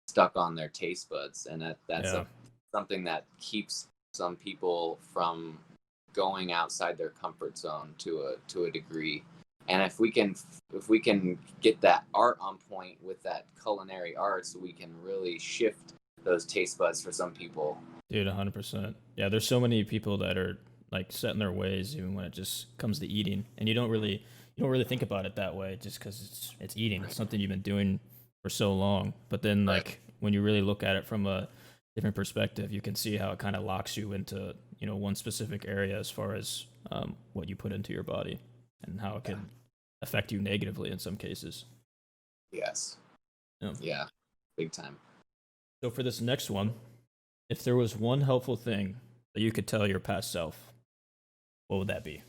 stuck on their taste buds, and that's Yeah. something that keeps some people from going outside their comfort zone to a degree. And if we can get that art on point with that culinary arts, we can really shift those taste buds for some people. Dude, 100%. Yeah, there's so many people that are like set in their ways even when it just comes to eating, and you don't really think about it that way just because it's eating. It's something you've been doing for so long. But then Right. like when you really look at it from a different perspective, you can see how it kind of locks you into one specific area as far as what you put into your body and how it Yeah. can affect you negatively in some cases. Yes. Yeah. Yeah, big time. So for this next one, if there was one helpful thing that you could tell your past self, what would that be?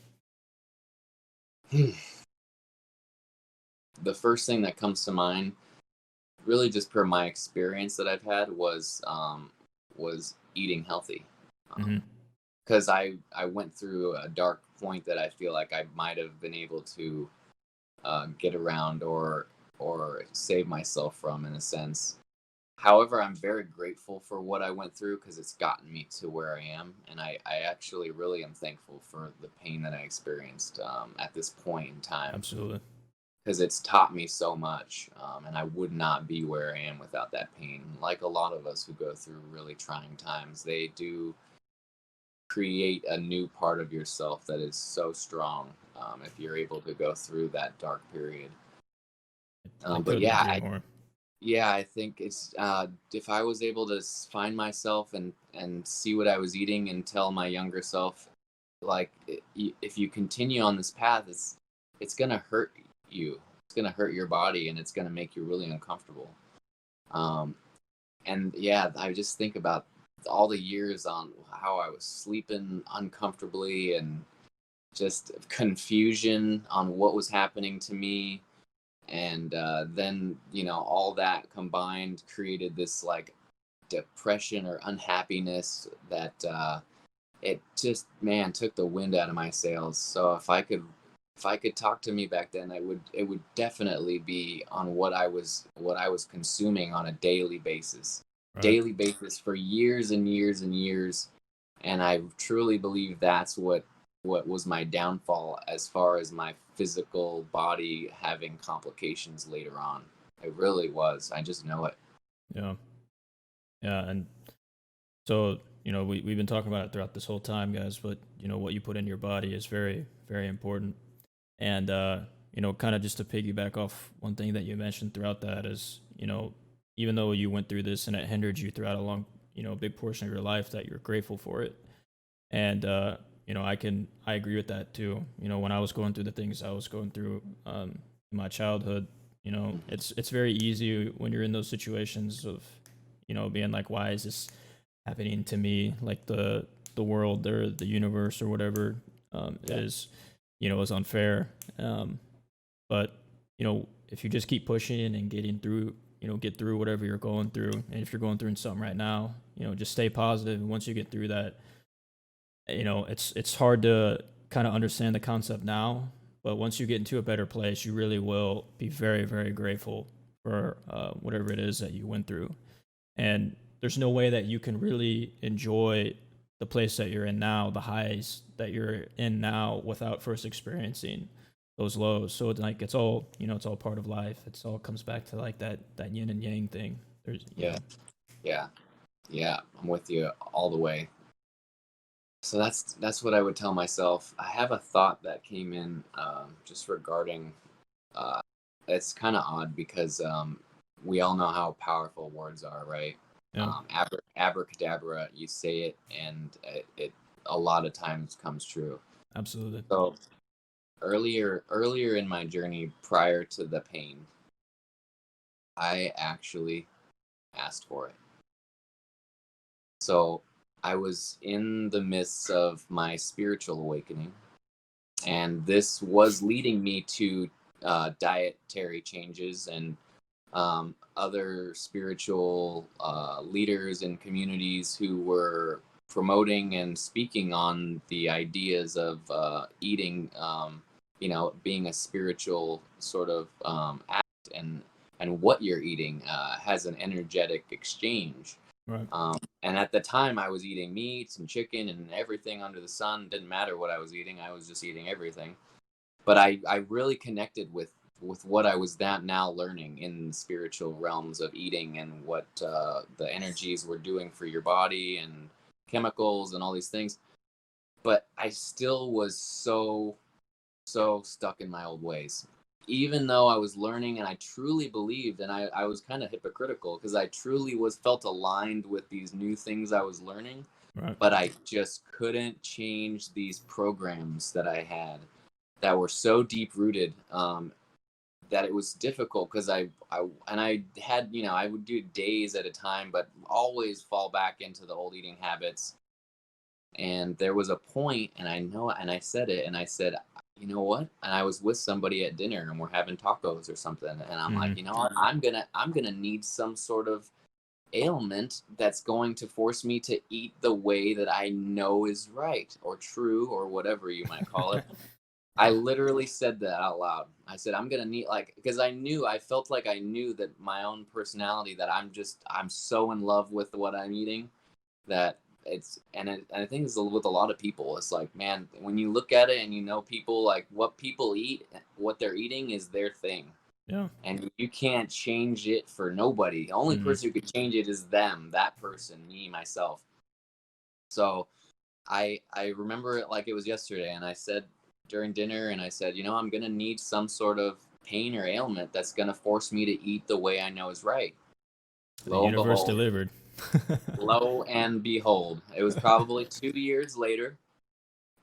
The first thing that comes to mind, really just per my experience that I've had, was eating healthy. Mm-hmm. Because I went through a dark point that I feel like I might have been able to get around or save myself from, in a sense. However, I'm very grateful for what I went through because it's gotten me to where I am, and I actually really am thankful for the pain that I experienced at this point in time, Absolutely. because it's taught me so much, and I would not be where I am without that pain. Like a lot of us who go through really trying times, they do create a new part of yourself that is so strong, if you're able to go through that dark period. I But couldn't yeah, agree more. yeah, I think it's if I was able to find myself and see what I was eating and tell my younger self, like, if you continue on this path, it's gonna hurt you. It's gonna hurt your body, and it's gonna make you really uncomfortable. Um, and yeah, I just think about all the years on how I was sleeping uncomfortably and just confusion on what was happening to me, and then all that combined created this like depression or unhappiness that it just, man, took the wind out of my sails. So if I could talk to me back then, it would definitely be on what I was consuming on a Right. daily basis for years and years and years. And I truly believe that's what was my downfall as far as my physical body having complications later on. It really was. I just know it. Yeah. Yeah. And so, we've been talking about it throughout this whole time, guys, but, what you put in your body is very, very important. And, kind of just to piggyback off one thing that you mentioned throughout that is, even though you went through this and it hindered you throughout a long, big portion of your life, that you're grateful for it. And, I agree with that too. When I was going through the things I was going through, in my childhood, Mhm. it's very easy when you're in those situations of, being like, why is this happening to me? Like the world or the universe or whatever, Yeah. is unfair. But if you just keep pushing and getting through, get through whatever you're going through, and if you're going through something right now, just stay positive. And once you get through that, it's hard to kind of understand the concept now, but once you get into a better place, you really will be very, very grateful for whatever it is that you went through. And there's no way that you can really enjoy the place that you're in now, the highs that you're in now, without first experiencing those lows. So it's like it's all part of life. It's all comes back to like that yin and yang thing. There's Yeah. Yeah. Yeah. I'm with you all the way. So that's what I would tell myself. I have a thought that came in, just regarding. Uh, it's kind of odd because we all know how powerful words are, right? yeah, Abracadabra, you say it, and it a lot of times comes true. absolutely. So earlier in my journey, prior to the pain, I actually asked for it. So I was in the midst of my spiritual awakening, and this was leading me to dietary changes and other spiritual leaders and communities who were promoting and speaking on the ideas of eating, being a spiritual sort of act, and what you're eating has an energetic exchange. Right. And at the time, I was eating meats and chicken and everything under the sun. Didn't matter what I was eating; I was just eating everything. But I really connected with what I was that now learning in spiritual realms of eating, and what the energies were doing for your body and chemicals and all these things. But I still was so stuck in my old ways. Even though I was learning and I truly believed, and I was kind of hypocritical because I truly was felt aligned with these new things I was learning, Right. but I just couldn't change these programs that I had that were so deep rooted, that it was difficult because I had, I would do days at a time, but always fall back into the old eating habits. And there was a point, and I said it, and I said, you know what? And I was with somebody at dinner, and we're having tacos or something, and I'm like, you know what? I'm gonna need some sort of ailment that's going to force me to eat the way that I know is right or true or whatever you might call it. I literally said that out loud. I said, I'm going to need, like, because I felt like I knew that my own personality, that I'm so in love with what I'm eating that and I think it's with a lot of people. It's like, man, when you look at it and people, like what people eat, what they're eating is their thing. Yeah. And you can't change it for nobody. The only person who could change it is them, that person, me, myself. So I remember it like it was yesterday, and I said during dinner, and I said, I'm gonna need some sort of pain or ailment that's gonna force me to eat the way I know is right. The universe delivered. Lo and behold, it was probably 2 years later.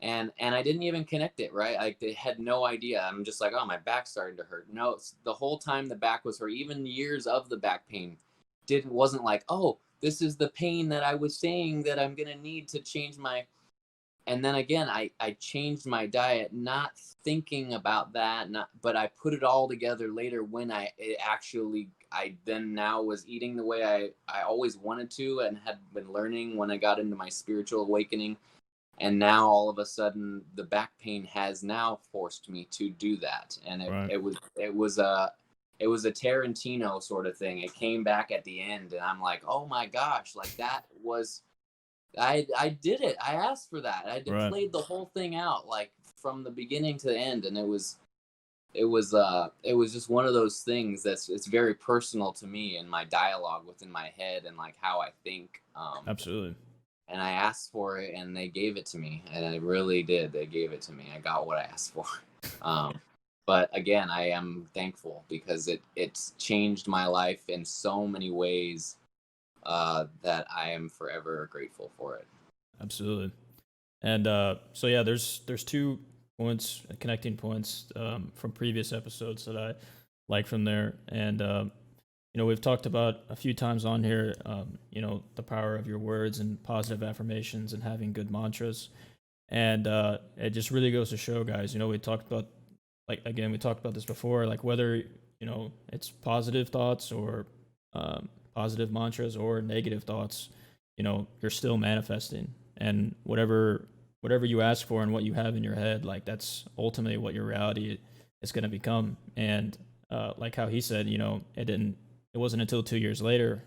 And I didn't even connect it, right? I had no idea. I'm just like, oh, my back's starting to hurt. No, the whole time the back was hurt, even years of the back pain, wasn't like, oh, this is the pain that I was saying that I'm gonna need to change my. And then again, I changed my diet, not thinking about that, but I put it all together later when I then now was eating the way I always wanted to and had been learning when I got into my spiritual awakening. And now all of a sudden the back pain has now forced me to do that. And it was a Tarantino sort of thing. It came back at the end, and I'm like, oh my gosh, like that was, I did it. I asked for that. I played the whole thing out, like from the beginning to the end. And it was just one of those things it's very personal to me and my dialogue within my head and like how I think. Absolutely. And I asked for it, and they gave it to me, and I really did. They gave it to me. I got what I asked for. But again, I am thankful because it's changed my life in so many ways that I am forever grateful for it. Absolutely. And so yeah, there's 2 points, connecting points from previous episodes that I like from there. And we've talked about a few times on here, the power of your words and positive affirmations and having good mantras. And it just really goes to show, guys, we talked about, we talked about this before, like whether, it's positive thoughts or positive mantras or negative thoughts, you're still manifesting. And whatever you ask for and what you have in your head, like that's ultimately what your reality is going to become. And like how he said, it wasn't until 2 years later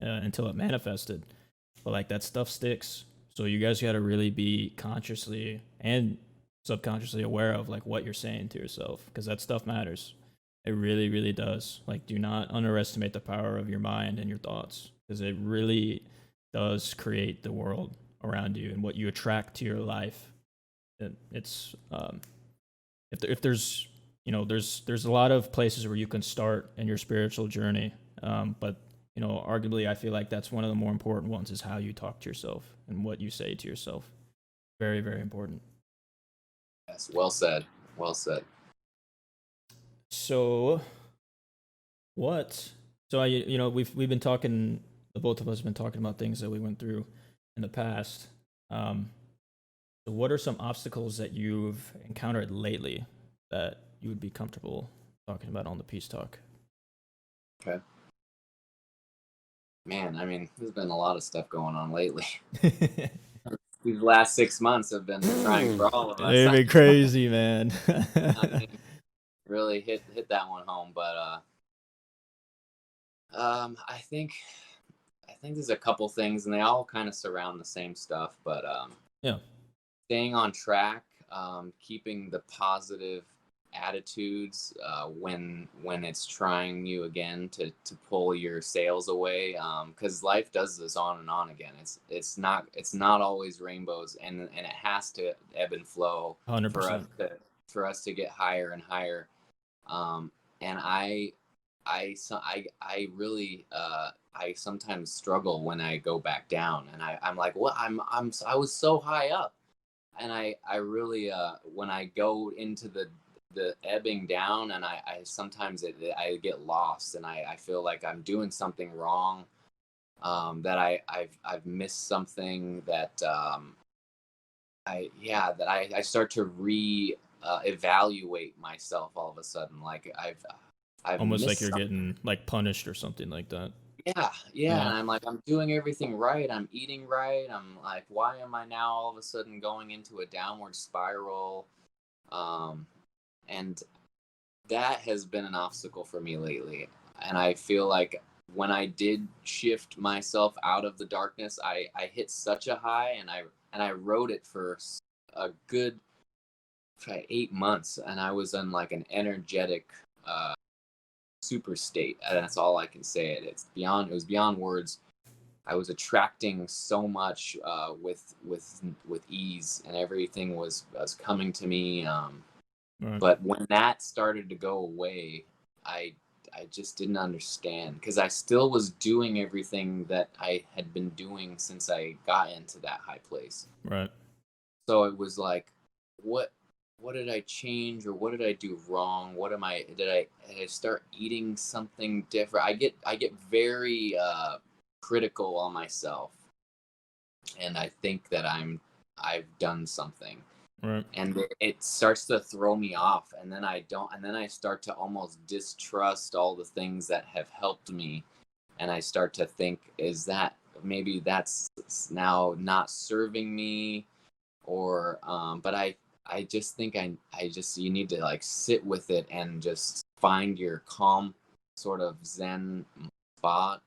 until it manifested. But like that stuff sticks. So you guys got to really be consciously and subconsciously aware of like what you're saying to yourself, because that stuff matters. It really, really does. Like, do not underestimate the power of your mind and your thoughts, because it really does create the world around you and what you attract to your life. It's if there's there's a lot of places where you can start in your spiritual journey. But arguably, I feel like that's one of the more important ones, is how you talk to yourself and what you say to yourself. Very, very important. Yes, well said. Well said. So, we've been talking. The both of us have been talking about things that we went through in the past. So what are some obstacles that you've encountered lately that you would be comfortable talking about on the Peace Talk? Okay. Man, I mean, there's been a lot of stuff going on lately. These last 6 months have been trying for all of us. They've been crazy, man. I mean, really hit that one home. But I think there's a couple things, and they all kind of surround the same stuff. But yeah, staying on track, keeping the positive attitudes when it's trying you again to pull your sales away, because life does this on and on again. It's not always rainbows, and it has to ebb and flow 100%. for us to get higher and higher. And I really I sometimes struggle when I go back down, and I'm like, what? I was so high up. And I really when I go into the the ebbing down, and I sometimes I get lost, and I feel like I'm doing something wrong, that I've missed something, that I start to evaluate myself all of a sudden. Like I've Almost like missed you're something. getting like punished or something like that. Yeah, and Yeah. I'm like, I'm doing everything right. I'm eating right. I'm like, why am I now all of a sudden going into a downward spiral? Um, and that has been an obstacle for me lately. And I feel like when I did shift myself out of the darkness, I hit such a high, and I rode it for a good 8 months, and I was in like an energetic super state. And that's all I can say. It was beyond words. I was attracting so much with ease, and everything was coming to me. Right. But when that started to go away, I I just didn't understand, because I still was doing everything that I had been doing since I got into that high place. Right. So it was like, what what did I change, or what did I do wrong? What am I did I start eating something different? I get very critical on myself, and I think that I've done something, Right. and it starts to throw me off, and then I don't and then I start to almost distrust all the things that have helped me, and I start to think, is that maybe that's now not serving me, or but I just think I just you need to like sit with it and just find your calm sort of zen spot,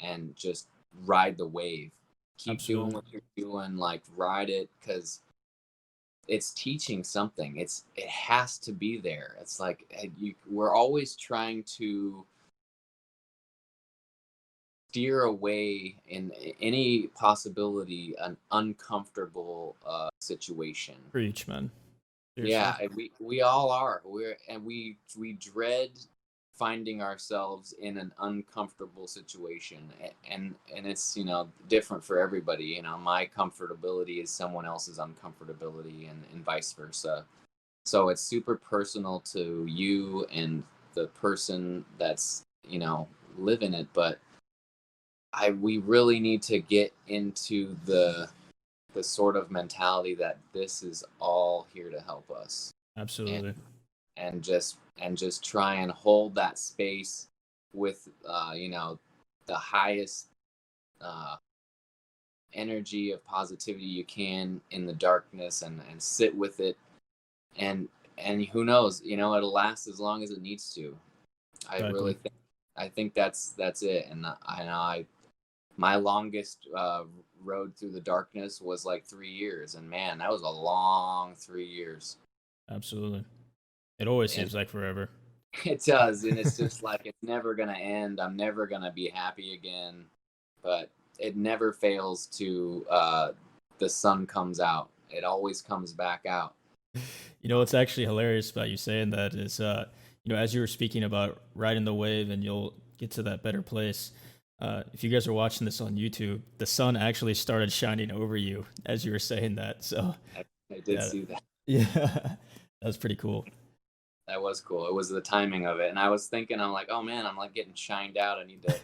and just ride the wave. Keep doing Absolutely. what you're doing, like ride it, because it's teaching something. It has to be there. It's like we're always trying to steer away in any possibility an uncomfortable situation. Preach, man. Seriously. Yeah, and we all are. We dread finding ourselves in an uncomfortable situation, and it's different for everybody. My comfortability is someone else's uncomfortability, and vice versa. So it's super personal to you and the person that's living it. But I we really need to get into the sort of mentality that this is all here to help us, and Absolutely. and just try and hold that space with the highest uh energy of positivity you can in the darkness, and sit with it, and who knows, it'll last as long as it needs to. I really Exactly. think that's it. And I my longest road through the darkness was like 3 years, and man, that was a long 3 years. Absolutely. It always And seems like forever. it does, and it's just like it's never gonna end. I'm never gonna be happy again, but it never fails to the sun comes out. It always comes back out. What's actually hilarious about you saying that is, as you were speaking about riding the wave and you'll get to that better place. If you guys are watching this on YouTube, the sun actually started shining over you as you were saying that. So, I did yeah, see that. yeah, that's pretty cool. That was cool. It was the timing of it, and I was thinking, I'm like, oh man, I'm like getting shined out. I need to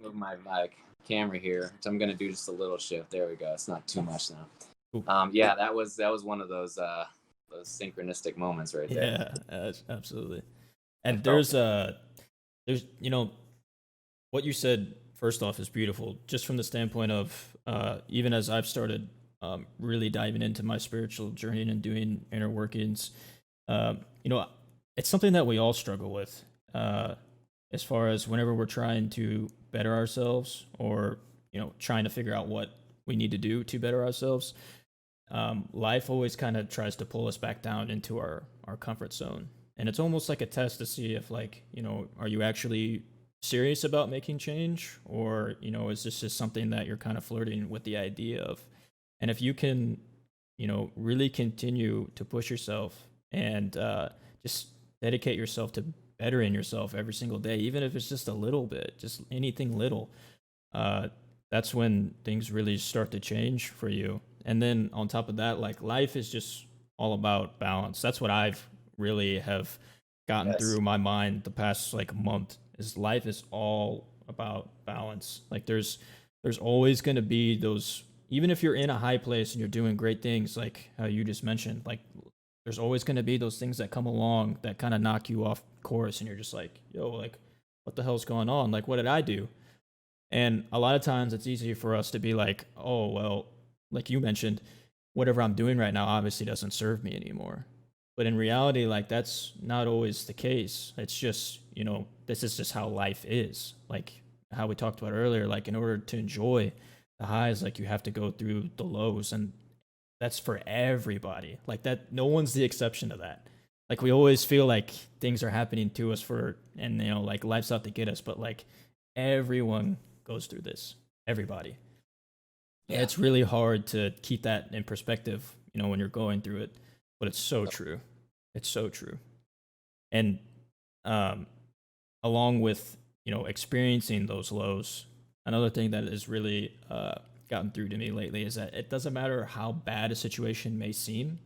move my like camera here. So I'm gonna do just a little shift. There we go. It's not too much now. Cool. Yeah, that was one of those synchronistic moments right there. Yeah, absolutely. I And felt there's what you said first off is beautiful, just from the standpoint of even as I've started really diving into my spiritual journey and doing inner workings, um, you know, it's something that we all struggle with, as far as whenever we're trying to better ourselves, or trying to figure out what we need to do to better ourselves. Life always kind of tries to pull us back down into our comfort zone, and it's almost like a test to see if, like, are you actually serious about making change, or is this just something that you're kind of flirting with the idea of. And if you can really continue to push yourself, and just dedicate yourself to bettering yourself every single day, even if it's just a little bit, just anything little, uh, that's when things really start to change for you. And then on top of that, like, life is just all about balance. That's what I've really have gotten Yes. through my mind the past like month. Is life is all about balance. Like there's always going to be those, even if you're in a high place and you're doing great things like how you just mentioned, like there's always going to be those things that come along that kind of knock you off course and you're just like, yo, like what the hell's going on? Like what did I do? And a lot of times it's easy for us to be like, oh, well, like you mentioned, whatever I'm doing right now obviously doesn't serve me anymore. But in reality, like that's not always the case. It's just, this is just how life is. Like how we talked about earlier, like in order to enjoy the highs, like you have to go through the lows. And that's for everybody. Like that, no one's the exception to that. Like we always feel like things are happening to us and like life's out to get us, but like everyone goes through this. Everybody. Yeah. It's really hard to keep that in perspective, when you're going through it, but it's so true. It's so true. And along with, experiencing those lows, another thing that has really gotten through to me lately is that it doesn't matter how bad a situation may seem,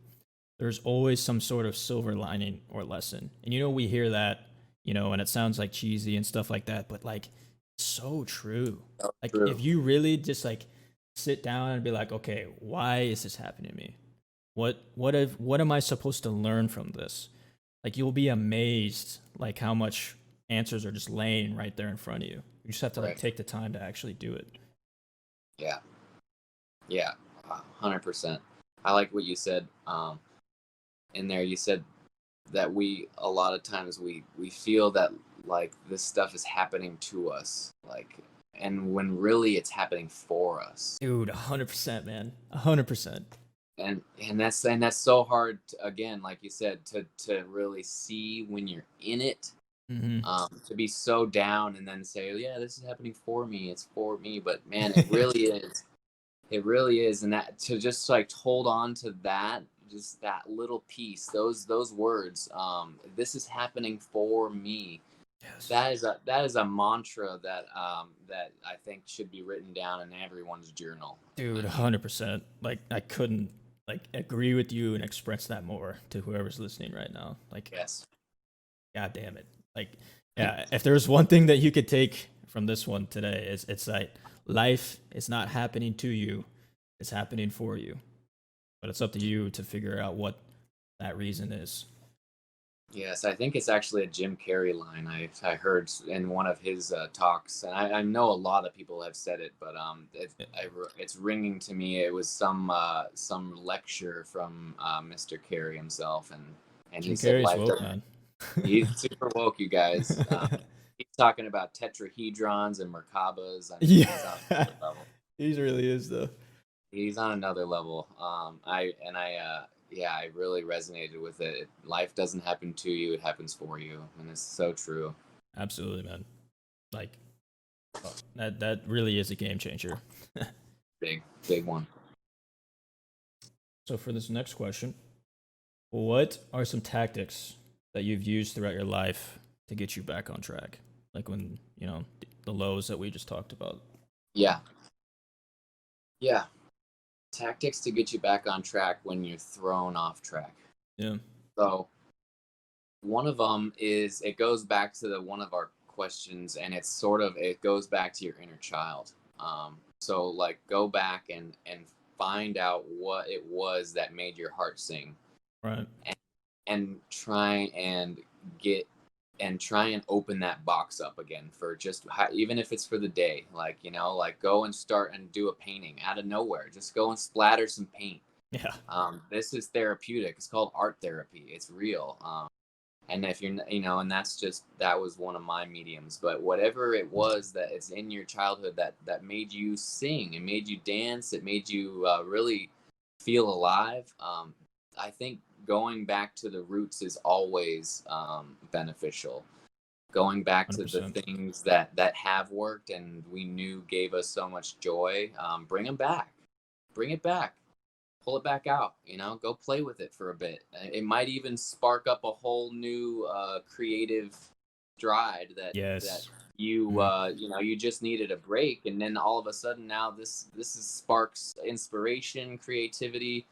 there's always some sort of silver lining or lesson. And we hear that, and it sounds like cheesy and stuff like that, but like so true. Like True. if you really just like sit down and be like, okay, why is this happening to me? What am I supposed to learn from this? Like you'll be amazed like how much answers are just laying right there in front of you. You just have to like take the time to actually do it. Yeah. Yeah. 100%. I like what you said. In there, you said that a lot of times we feel that like this stuff is happening to us, like, and when really it's happening for us. Dude, 100%, man. 100%. And that's so hard to, again, like you said, to really see when you're in it. To be so down and then say, oh, yeah, this is happening for me, it's for me, but man, it really is. It really is. And that, to just like hold on to that, just that little piece, those words, this is happening for me. Yes. That is a mantra that I think should be written down in everyone's journal. Dude, 100%. Like I couldn't like agree with you and express that more to whoever's listening right now. Like, yes. God damn it. Like, yeah, if there's one thing that you could take from this one today, it's like life is not happening to you, it's happening for you. But it's up to you to figure out what that reason is. Yes, I think it's actually a Jim Carrey line I heard in one of his talks, and I know a lot of people have said it, but it's ringing to me. It was some lecture from Mr. Carrey himself, and Jim Carrey's woke, man. He's super woke, you guys. He's talking about tetrahedrons and Merkabas. I mean, yeah, he's on another level. He really is, though. He's on another level. I really resonated with it. Life doesn't happen to you; it happens for you, and it's so true. Absolutely, man. Like that really is a game changer. big one. So for this next question, what are some tactics that you've used throughout your life to get you back on track? Like when, the lows that we just talked about. Yeah. Tactics to get you back on track when you're thrown off track. Yeah. So one of them is, it goes back to one of our questions, and it goes back to your inner child. So like go back and find out what it was that made your heart sing. Right. And try and open that box up again for just, even if it's for the day, like, like go and start and do a painting out of nowhere. Just go and splatter some paint. Yeah. This is therapeutic. It's called art therapy. It's real. And if you're, and that was one of my mediums, but whatever it was that it's in your childhood that made you sing, it made you dance, it made you really feel alive. I think going back to the roots is always beneficial. Going back 100%. To the things that have worked and we knew gave us so much joy, bring them back. Bring it back. Pull it back out. Go play with it for a bit. It might even spark up a whole new creative stride that you you just needed a break, and then all of a sudden now this sparks inspiration, creativity.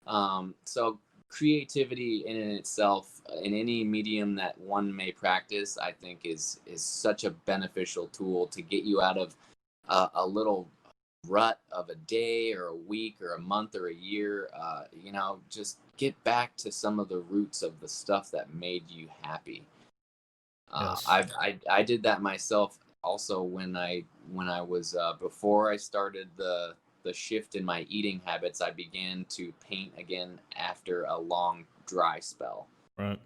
So creativity in itself, in any medium that one may practice, I think is such a beneficial tool to get you out of a little rut of a day or a week or a month or a year. Just get back to some of the roots of the stuff that made you happy. Yes. I did that myself also when I was before I started the shift in my eating habits. I began to paint again after a long dry spell, Right.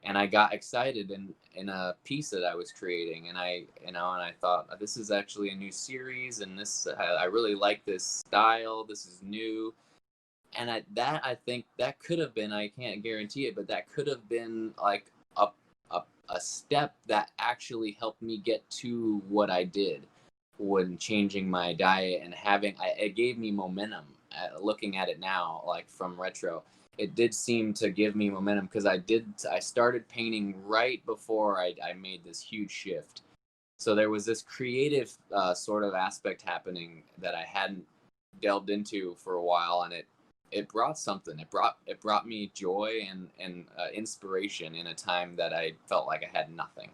and I got excited in a piece that I was creating, and I thought, this is actually a new series, and this I really like this style. This is new, and I think that could have been, I can't guarantee it, but that could have been like a step that actually helped me get to what I did when changing my diet and it gave me momentum. Looking at it now, like from retro, it did seem to give me momentum because I started painting right before I made this huge shift. So there was this creative sort of aspect happening that I hadn't delved into for a while, and it brought something. It brought me joy and inspiration in a time that I felt like I had nothing.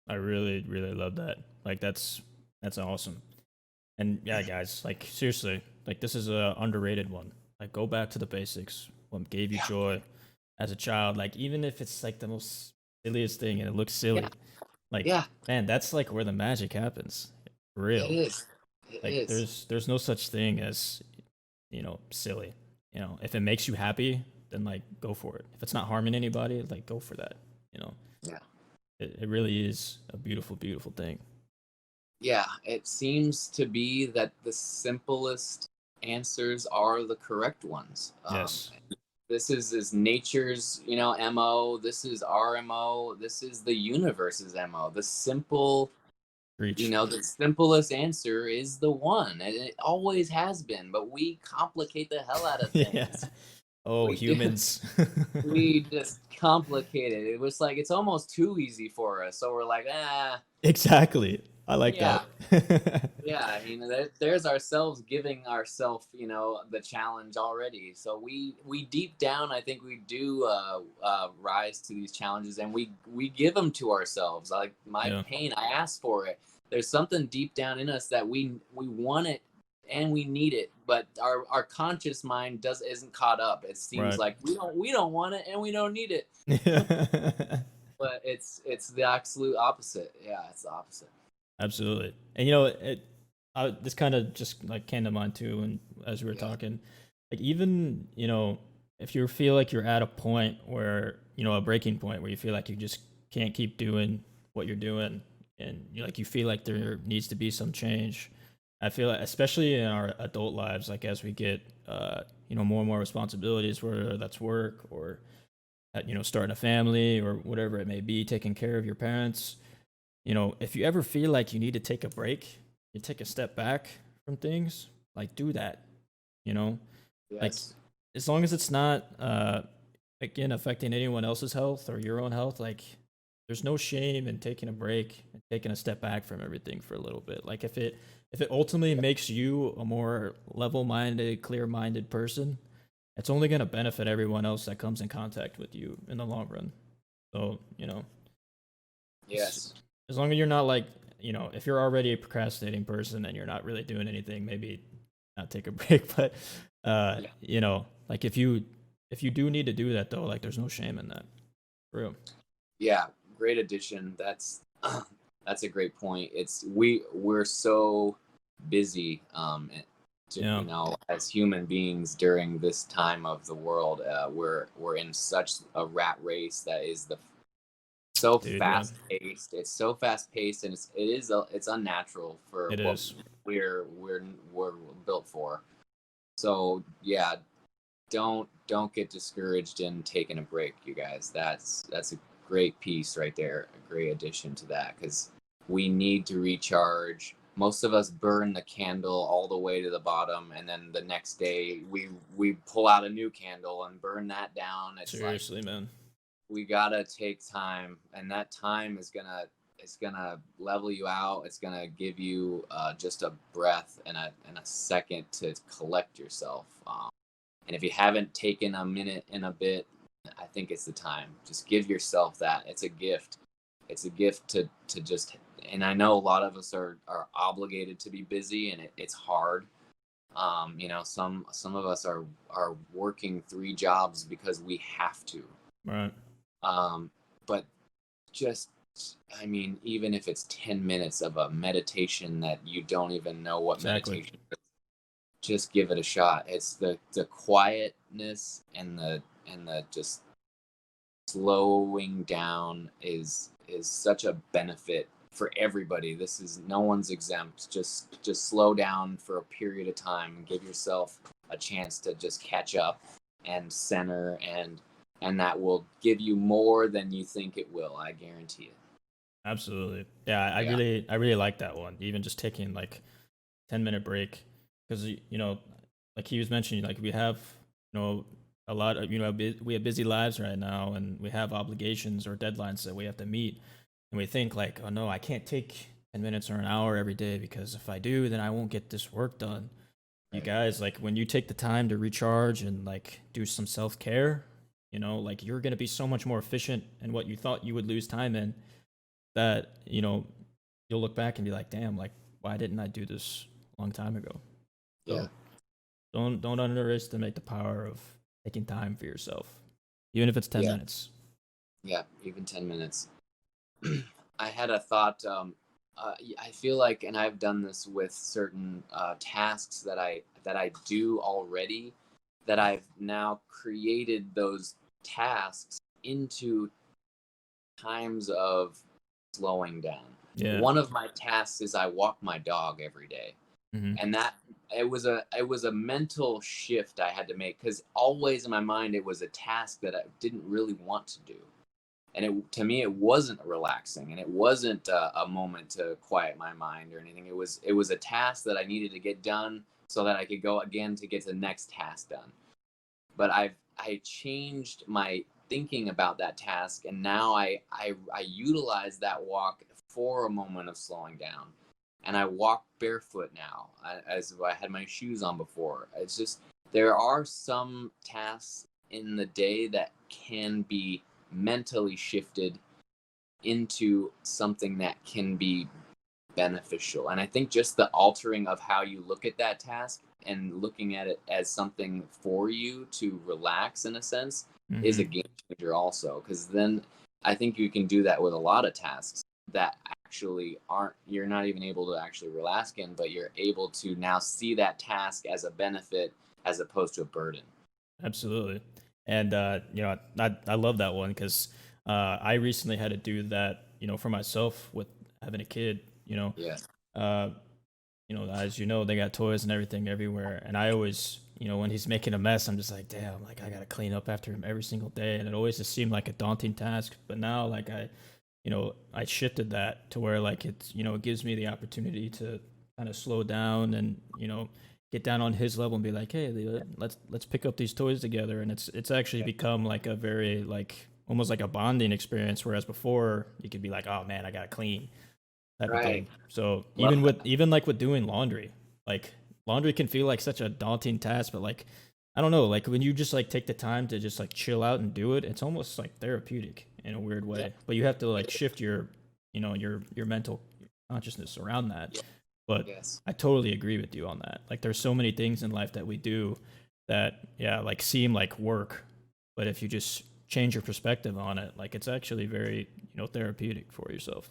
I really, really love that. Like that's awesome. And yeah, guys, like seriously, like this is a underrated one. Like go back to the basics. What gave you Yeah, joy as a child? Like even if it's like the most silliest thing and it looks yeah, silly, like yeah. man, that's like where the magic happens. For It real. is. It Like is. there's no such thing as silly. If it makes you happy, then like go for it. If it's not harming anybody, like go for that. You know, Yeah. it really is a beautiful, beautiful thing. Yeah. It seems to be that the simplest answers are the correct ones. Yes. This is nature's, MO. This is our MO. This is the universe's MO. Reach. The simplest answer is the one. And it always has been, but we complicate the hell out of Yeah. things. Oh, We do. humans. We just complicate it. It was like it's almost too easy for us. So we're like, Exactly. I like yeah, that. yeah. There's ourselves giving ourselves, the challenge already. So we deep down, I think we do rise to these challenges, and we give them to ourselves. Like my Yeah. pain, I asked for it. There's something deep down in us that we want it and we need it, but our conscious mind isn't caught up. It seems Right. like we don't want it and we don't need it, but it's the absolute opposite. Yeah, it's the opposite. Absolutely. And this kind of just like came to mind too, and as we were Yeah. talking, like even if you feel like you're at a point where a breaking point where you feel like you just can't keep doing what you're doing, and you feel like there needs to be some change. I feel like, especially in our adult lives, like as we get more and more responsibilities, whether that's work or starting a family or whatever it may be, taking care of your parents. If you ever feel like you need to take a break, you take a step back from things, like do that. You know, like Yes. as long as it's not again affecting anyone else's health or your own health, like there's no shame in taking a break and taking a step back from everything for a little bit. Like if it ultimately makes you a more level-minded, clear-minded person, it's only going to benefit everyone else that comes in contact with you in the long run. So, Yes. as long as you're not like, if you're already a procrastinating person and you're not really doing anything, maybe not take a break. But, Yeah. like if you do need to do that though, like there's no shame in that. For real. Yeah. Great addition. That's a great point. We're so busy, Yeah. as human beings during this time of the world. We're in such a rat race that is so Dude, yeah. fast paced. It's so fast paced, and it's unnatural for It what is. we're built for. So yeah, don't get discouraged in taking a break, you guys. That's a great piece right there, a great addition to that, because we need to recharge. Most of us burn the candle all the way to the bottom, and then the next day we pull out a new candle and burn that down. It's like Seriously, man. we gotta take time, and that time is gonna level you out. It's gonna give you just a breath and a second to collect yourself. And if you haven't taken a minute in a bit, I think it's the time. Just give yourself that. It's a gift. It's a gift to just, and I know a lot of us are obligated to be busy, and it's hard. You know, some of us are working 3 jobs because we have to. Right. But just, I mean, even if it's 10 minutes of a meditation that you don't even know what Exactly. meditation is, just give it a shot. It's the quietness and the just slowing down is such a benefit for everybody. This is, no one's exempt. Just slow down for a period of time and give yourself a chance to just catch up and center, and that will give you more than you think it will. I guarantee it. Absolutely. Yeah, Yeah. I really like that one. Even just taking like 10-minute break, because you know, like he was mentioning, like we have, you know, a lot of, you know, we have busy lives right now, and we have obligations or deadlines that we have to meet, and we think like, oh no, I can't take 10 minutes or an hour every day, because if I do, then I won't get this work done. You Right. guys, like when you take the time to recharge and like do some self-care, you know, like you're going to be so much more efficient in what you thought you would lose time in, that, you know, you'll look back and be like, damn, like why didn't I do this a long time ago? Yeah. So don't underestimate the power of taking time for yourself, even if it's 10 Yeah. minutes. Yeah. Even 10 minutes. I had a thought. I feel like, and I've done this with certain tasks that I do already, that I've now created those tasks into times of slowing down. Yeah. One of my tasks is I walk my dog every day, Hmm. and that, it was a mental shift I had to make, because always in my mind it was a task that I didn't really want to do, and to me it wasn't relaxing, and it wasn't a moment to quiet my mind or anything. It was a task that I needed to get done so that I could go again to get the next task done. But I changed my thinking about that task, and now I utilize that walk for a moment of slowing down, and I walk barefoot now, as if I had my shoes on before. It's just, there are some tasks in the day that can be mentally shifted into something that can be beneficial. And I think just the altering of how you look at that task and looking at it as something for you to relax, in a sense, is a Hmm. game changer also. Because then I think you can do that with a lot of tasks that actually aren't, you're not even able to actually relax in, but you're able to now see that task as a benefit as opposed to a burden. Absolutely. And you know, I love that one, because I recently had to do that, you know, for myself with having a kid. Yeah. Uh, you know, as you know, they got toys and everything everywhere, and I always, you know, when he's making a mess, I'm just like, damn, like I gotta clean up after him every single day, and it always just seemed like a daunting task. But now, like you know, I shifted that to where like it's, you know, it gives me the opportunity to kind of slow down and, you know, get down on his level and be like, hey, let's pick up these toys together, and it's actually become like a very like almost like a bonding experience, whereas before you could be like, oh man, I gotta clean type of Right. thing. So Love that. even like with doing laundry, like laundry can feel like such a daunting task, but like I don't know, like when you just like take the time to just like chill out and do it, it's almost like therapeutic in a weird Yeah. way. But you have to like shift your, you know, your mental consciousness around that. Yeah. But Yes. I totally agree with you on that. Like there's so many things in life that we do that, yeah, like seem like work, but if you just change your perspective on it, like it's actually very, you know, therapeutic for yourself.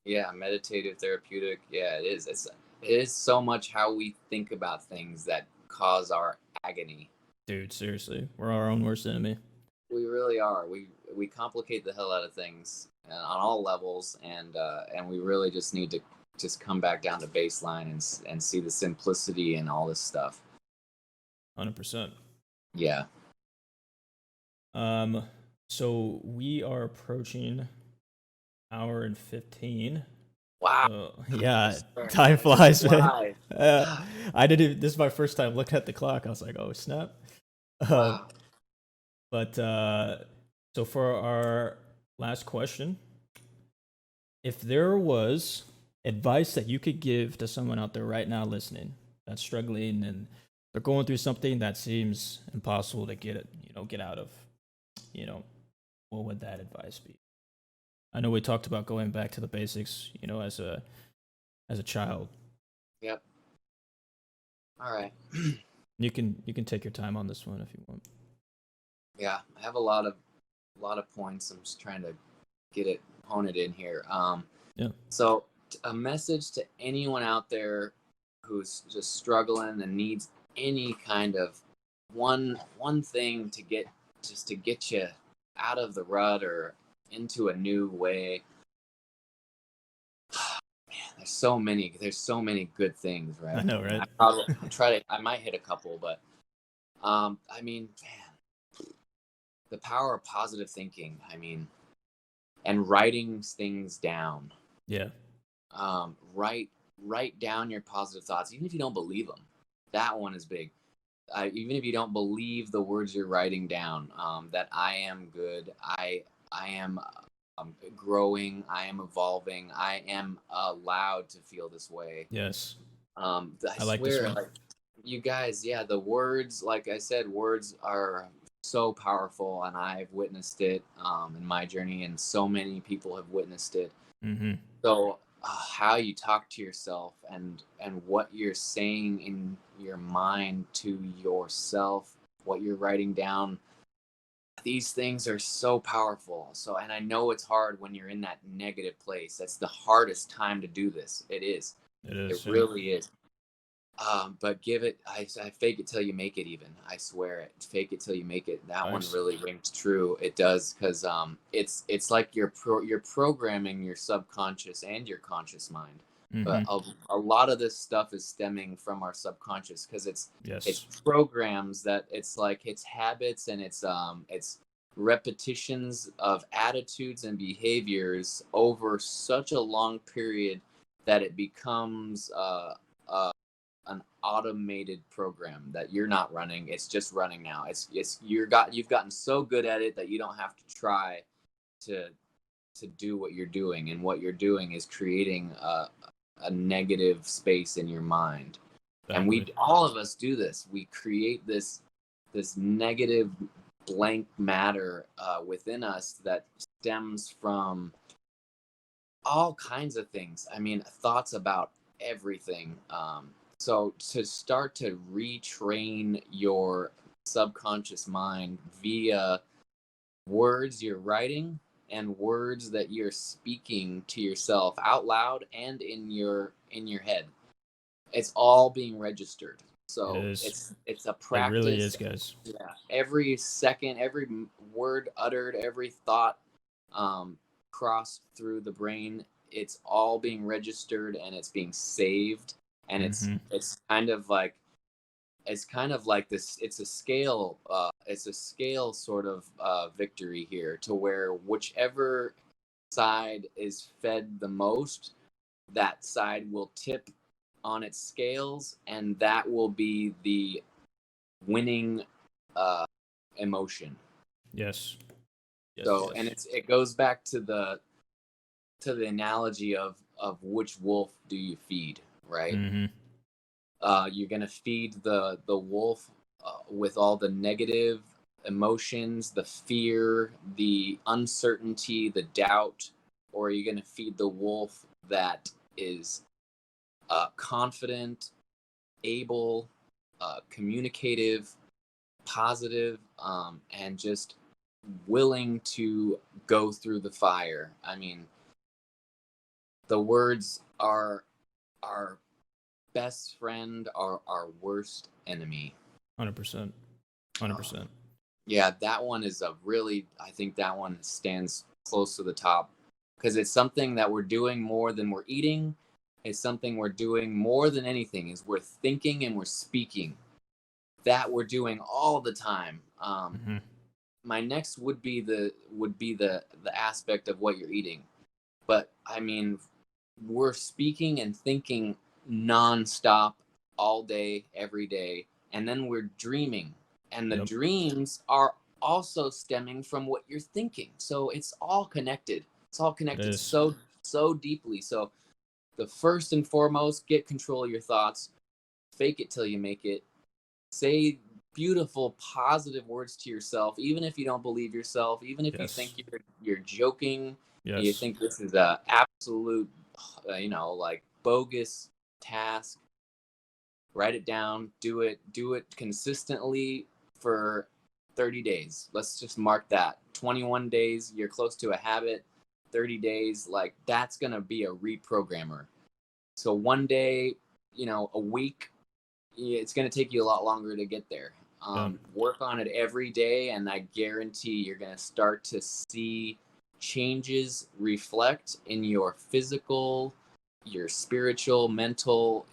Yeah, meditative, therapeutic. Yeah, it is. It is so much how we think about things that cause our agony. Dude, seriously, we're our own worst enemy. We really are. We complicate the hell out of things on all levels, and we really just need to just come back down to baseline and see the simplicity and all this stuff. 100%. Yeah. Um, so we are approaching hour and 15. Wow. Yeah, Yes, sir. time Time flies, man. flies. Uh, I didn't even, this is my first time looking at the clock. I was like, oh, snap. Um, Wow. but so for our last question, if there was advice that you could give to someone out there right now listening that's struggling and they're going through something that seems impossible to get out of, what would that advice be? I know we talked about going back to the basics, as a child. Yep. All right. You can take your time on this one if you want. Yeah, I have a lot of points. I'm just trying to hone it in here. Yeah. So a message to anyone out there who's just struggling and needs any kind of one thing to get you out of the rut or into a new way. Man, there's so many good things, right? I know, right? I might hit a couple, but I mean, man, the power of positive thinking. I mean, and writing things down. Yeah. Write down your positive thoughts, even if you don't believe them. That one is big. Even if you don't believe the words you're writing down, that I am good, I am growing, I am evolving, I am allowed to feel this way. Yes. I like swear, this one. like, you guys, yeah, the words, like I said, words are so powerful, and I've witnessed it in my journey, and so many people have witnessed it. Mm-hmm. So how you talk to yourself and what you're saying in your mind to yourself, what you're writing down, these things are so powerful. So, and I know it's hard when you're in that negative place. That's the hardest time to do this. It is. It really is. But give it. I fake it till you make it. Even I swear it. Fake it till you make it. That one really rings true. It does, because it's like you're programming your subconscious and your conscious mind. Mm-hmm. But a lot of this stuff is stemming from our subconscious, because it's programs that it's habits, and it's repetitions of attitudes and behaviors over such a long period that it becomes an automated program that you're not running. It's just running now. You've gotten so good at it that you don't have to try to do what you're doing, and what you're doing is creating a negative space in your mind. Exactly. And we all of us do this. We create this negative blank matter within us that stems from all kinds of things. I mean, thoughts about everything. So to start to retrain your subconscious mind via words you're writing and words that you're speaking to yourself out loud and in your head, it's all being registered. So it's a practice. It really is, guys. Yeah. Every second, every word uttered, every thought crossed through the brain, it's all being registered and it's being saved. And it's kind of like this. It's a scale sort of victory here, to where whichever side is fed the most, that side will tip on its scales, and that will be the winning emotion. Yes. So, and it goes back to the analogy of which wolf do you feed, right? Mm-hmm. You're gonna feed the wolf with all the negative emotions, the fear, the uncertainty, the doubt, or are you gonna feed the wolf that is confident, able, communicative, positive, and just willing to go through the fire? I mean, the words are our best friend, are our worst enemy. 100%. 100%. Yeah, that one is I think that one stands close to the top, because it's something that we're doing more than we're eating. It's something we're doing more than anything, is we're thinking and we're speaking. That we're doing all the time. My next would be the aspect of what you're eating. But I mean, we're speaking and thinking nonstop all day, every day. And then we're dreaming. And the dreams are also stemming from what you're thinking. So it's all connected. It's all connected so deeply. So the first and foremost, get control of your thoughts. Fake it till you make it. say beautiful, positive words to yourself, even if you don't believe yourself, even if you think Yes. you're joking, and you Yes. think this is a absolute, like bogus task. Write it down, do it consistently for 30 days. Let's just mark that. 21 days, you're close to a habit. 30 days, like that's going to be a reprogrammer. So one day, a week, it's going to take you a lot longer to get there. Yeah. Work on it every day, and I guarantee you're going to start to see changes reflect in your physical, your spiritual, mental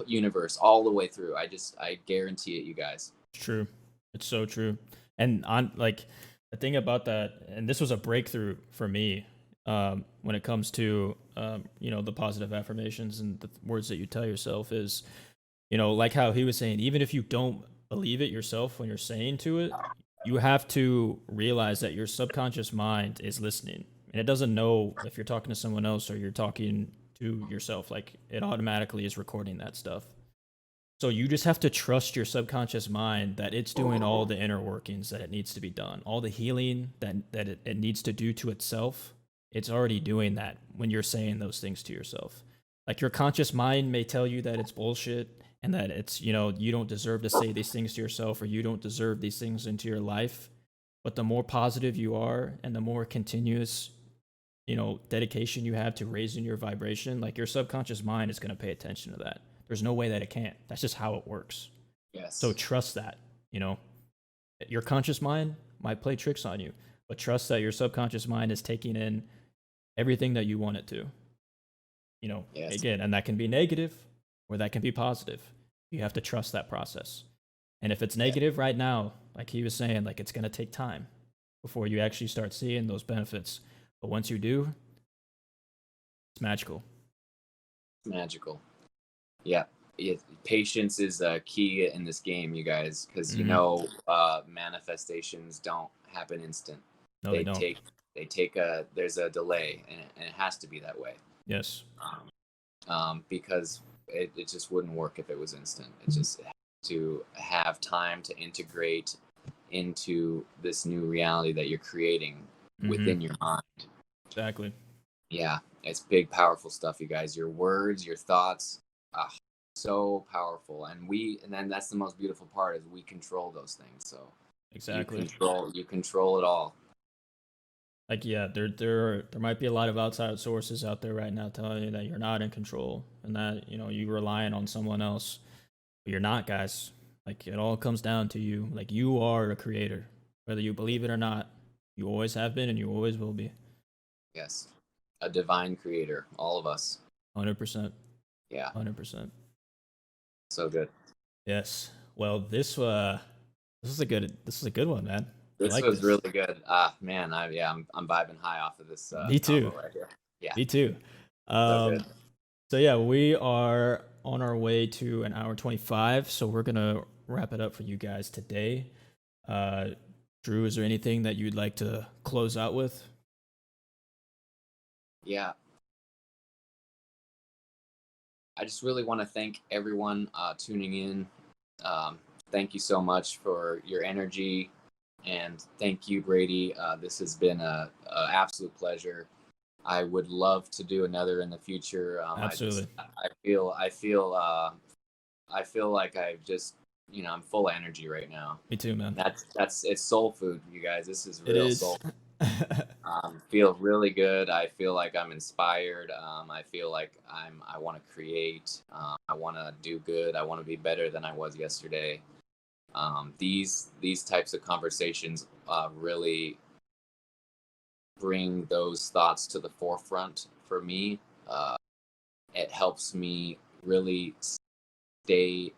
universe all the way through. I guarantee it, you guys. It's true. It's so true. And on like the thing about that, and this was a breakthrough for me when it comes to the positive affirmations and the words that you tell yourself is, like how he was saying, even if you don't believe it yourself when you're saying to it, you have to realize that your subconscious mind is listening, and it doesn't know if you're talking to someone else or you're talking to yourself. Like it automatically is recording that stuff. So you just have to trust your subconscious mind that it's doing all the inner workings that it needs to be done, all the healing that it needs to do to itself. It's already doing that when you're saying those things to yourself. Like your conscious mind may tell you that it's bullshit and that it's, you don't deserve to say these things to yourself or you don't deserve these things into your life. But the more positive you are and the more continuous, dedication you have to raising your vibration, like your subconscious mind is going to pay attention to that. There's no way that it can't. That's just how it works. Yes. So trust that, your conscious mind might play tricks on you, but trust that your subconscious mind is taking in everything that you want it to. Yes. Again, and that can be negative or that can be positive. You have to trust that process. And if it's negative right now, like he was saying, like it's going to take time before you actually start seeing those benefits. But once you do, it's magical. Magical. Yeah. Patience is a key in this game, you guys, because manifestations don't happen instant. No, they don't. There's a delay, and it has to be that way. Yes. Because it just wouldn't work if it was instant. It just had to have time to integrate into this new reality that you're creating within your mind. Exactly. Yeah, it's big, powerful stuff, you guys. Your words, your thoughts, so powerful. And then that's the most beautiful part is we control those things. So exactly, you control it all. Like there might be a lot of outside sources out there right now telling you that you're not in control and that you're relying on someone else, but you're not, guys. Like it all comes down to you. Like you are a creator, whether you believe it or not. You always have been and you always will be. Yes, a divine creator, all of us. 100%. Yeah, 100%. So good. Yes. Well, this is a good one, man. This was really good. Man, I'm vibing high off of this. Me too. Right here. Yeah. Me too. So yeah, we are on our way to an hour 25. So we're gonna wrap it up for you guys today. Drew, is there anything that you'd like to close out with? Yeah. I just really want to thank everyone tuning in. Thank you so much for your energy. And thank you, Brady. This has been a absolute pleasure. I would love to do another in the future. Absolutely. I feel like I've just, I'm full of energy right now. Me too, man. It's soul food, you guys. This is real soul. Feel really good. I feel like I'm inspired. I feel like I want to create. I want to do good. I want to be better than I was yesterday. These types of conversations really bring those thoughts to the forefront for me. It helps me really stay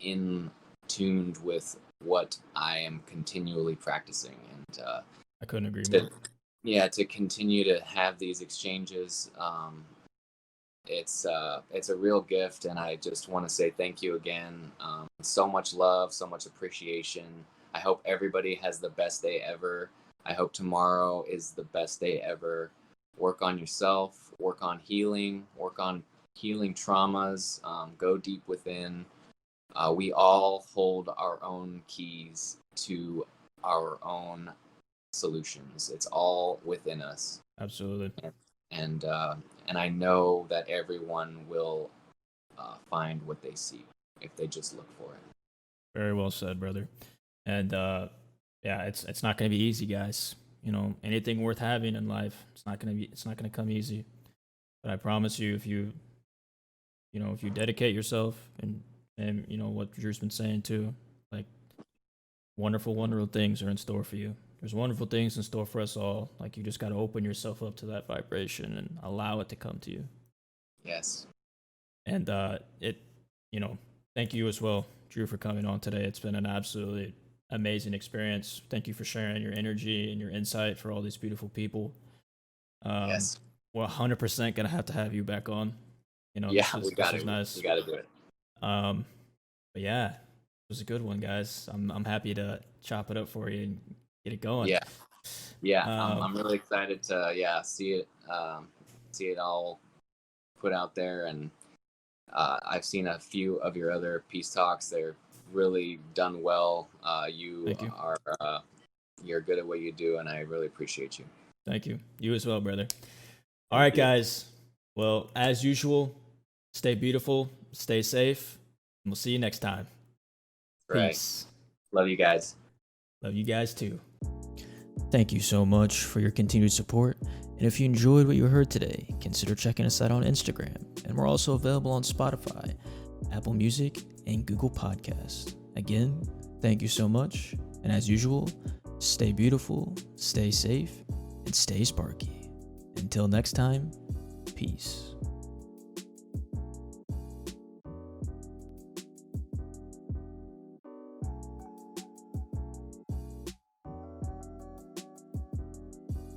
in tuned with what I am continually practicing, and I couldn't agree more. Yeah, to continue to have these exchanges. It's a real gift, and I just want to say thank you again. So much love, so much appreciation. I hope everybody has the best day ever. I hope tomorrow is the best day ever. Work on yourself, work on healing traumas, go deep within, we all hold our own keys to our own solutions. It's all within us. Absolutely. And I know that everyone will find what they seek if they just look for it. Very well said, brother. And yeah, it's not going to be easy, guys. You know, anything worth having in life, it's not going to come easy. But I promise you, if you dedicate yourself and you know what Drew's been saying too, like wonderful things are in store for you. There's wonderful things in store for us all. Like you just got to open yourself up to that vibration and allow it to come to you. Yes. And thank you as well, Drew, for coming on today. It's been an absolutely amazing experience. Thank you for sharing your energy and your insight for all these beautiful people. Yes. We're 100% gonna have to have you back on. You know, Yeah, this is nice. We got to do it. But yeah, it was a good one, guys. I'm happy to chop it up for you and get it going. Yeah. I'm really excited to see it all put out there, and I've seen a few of your other peace talks. They're really done well. You are you're good at what you do, and I really appreciate you. Thank you. You as well, brother. All right, guys. Well, as usual, stay beautiful, stay safe, and we'll see you next time. Peace. Love you guys. Love you guys too. Thank you so much for your continued support. And if you enjoyed what you heard today, consider checking us out on Instagram. And we're also available on Spotify, Apple Music, and Google Podcasts. Again, thank you so much. And as usual, stay beautiful, stay safe, and stay sparky. Until next time, peace.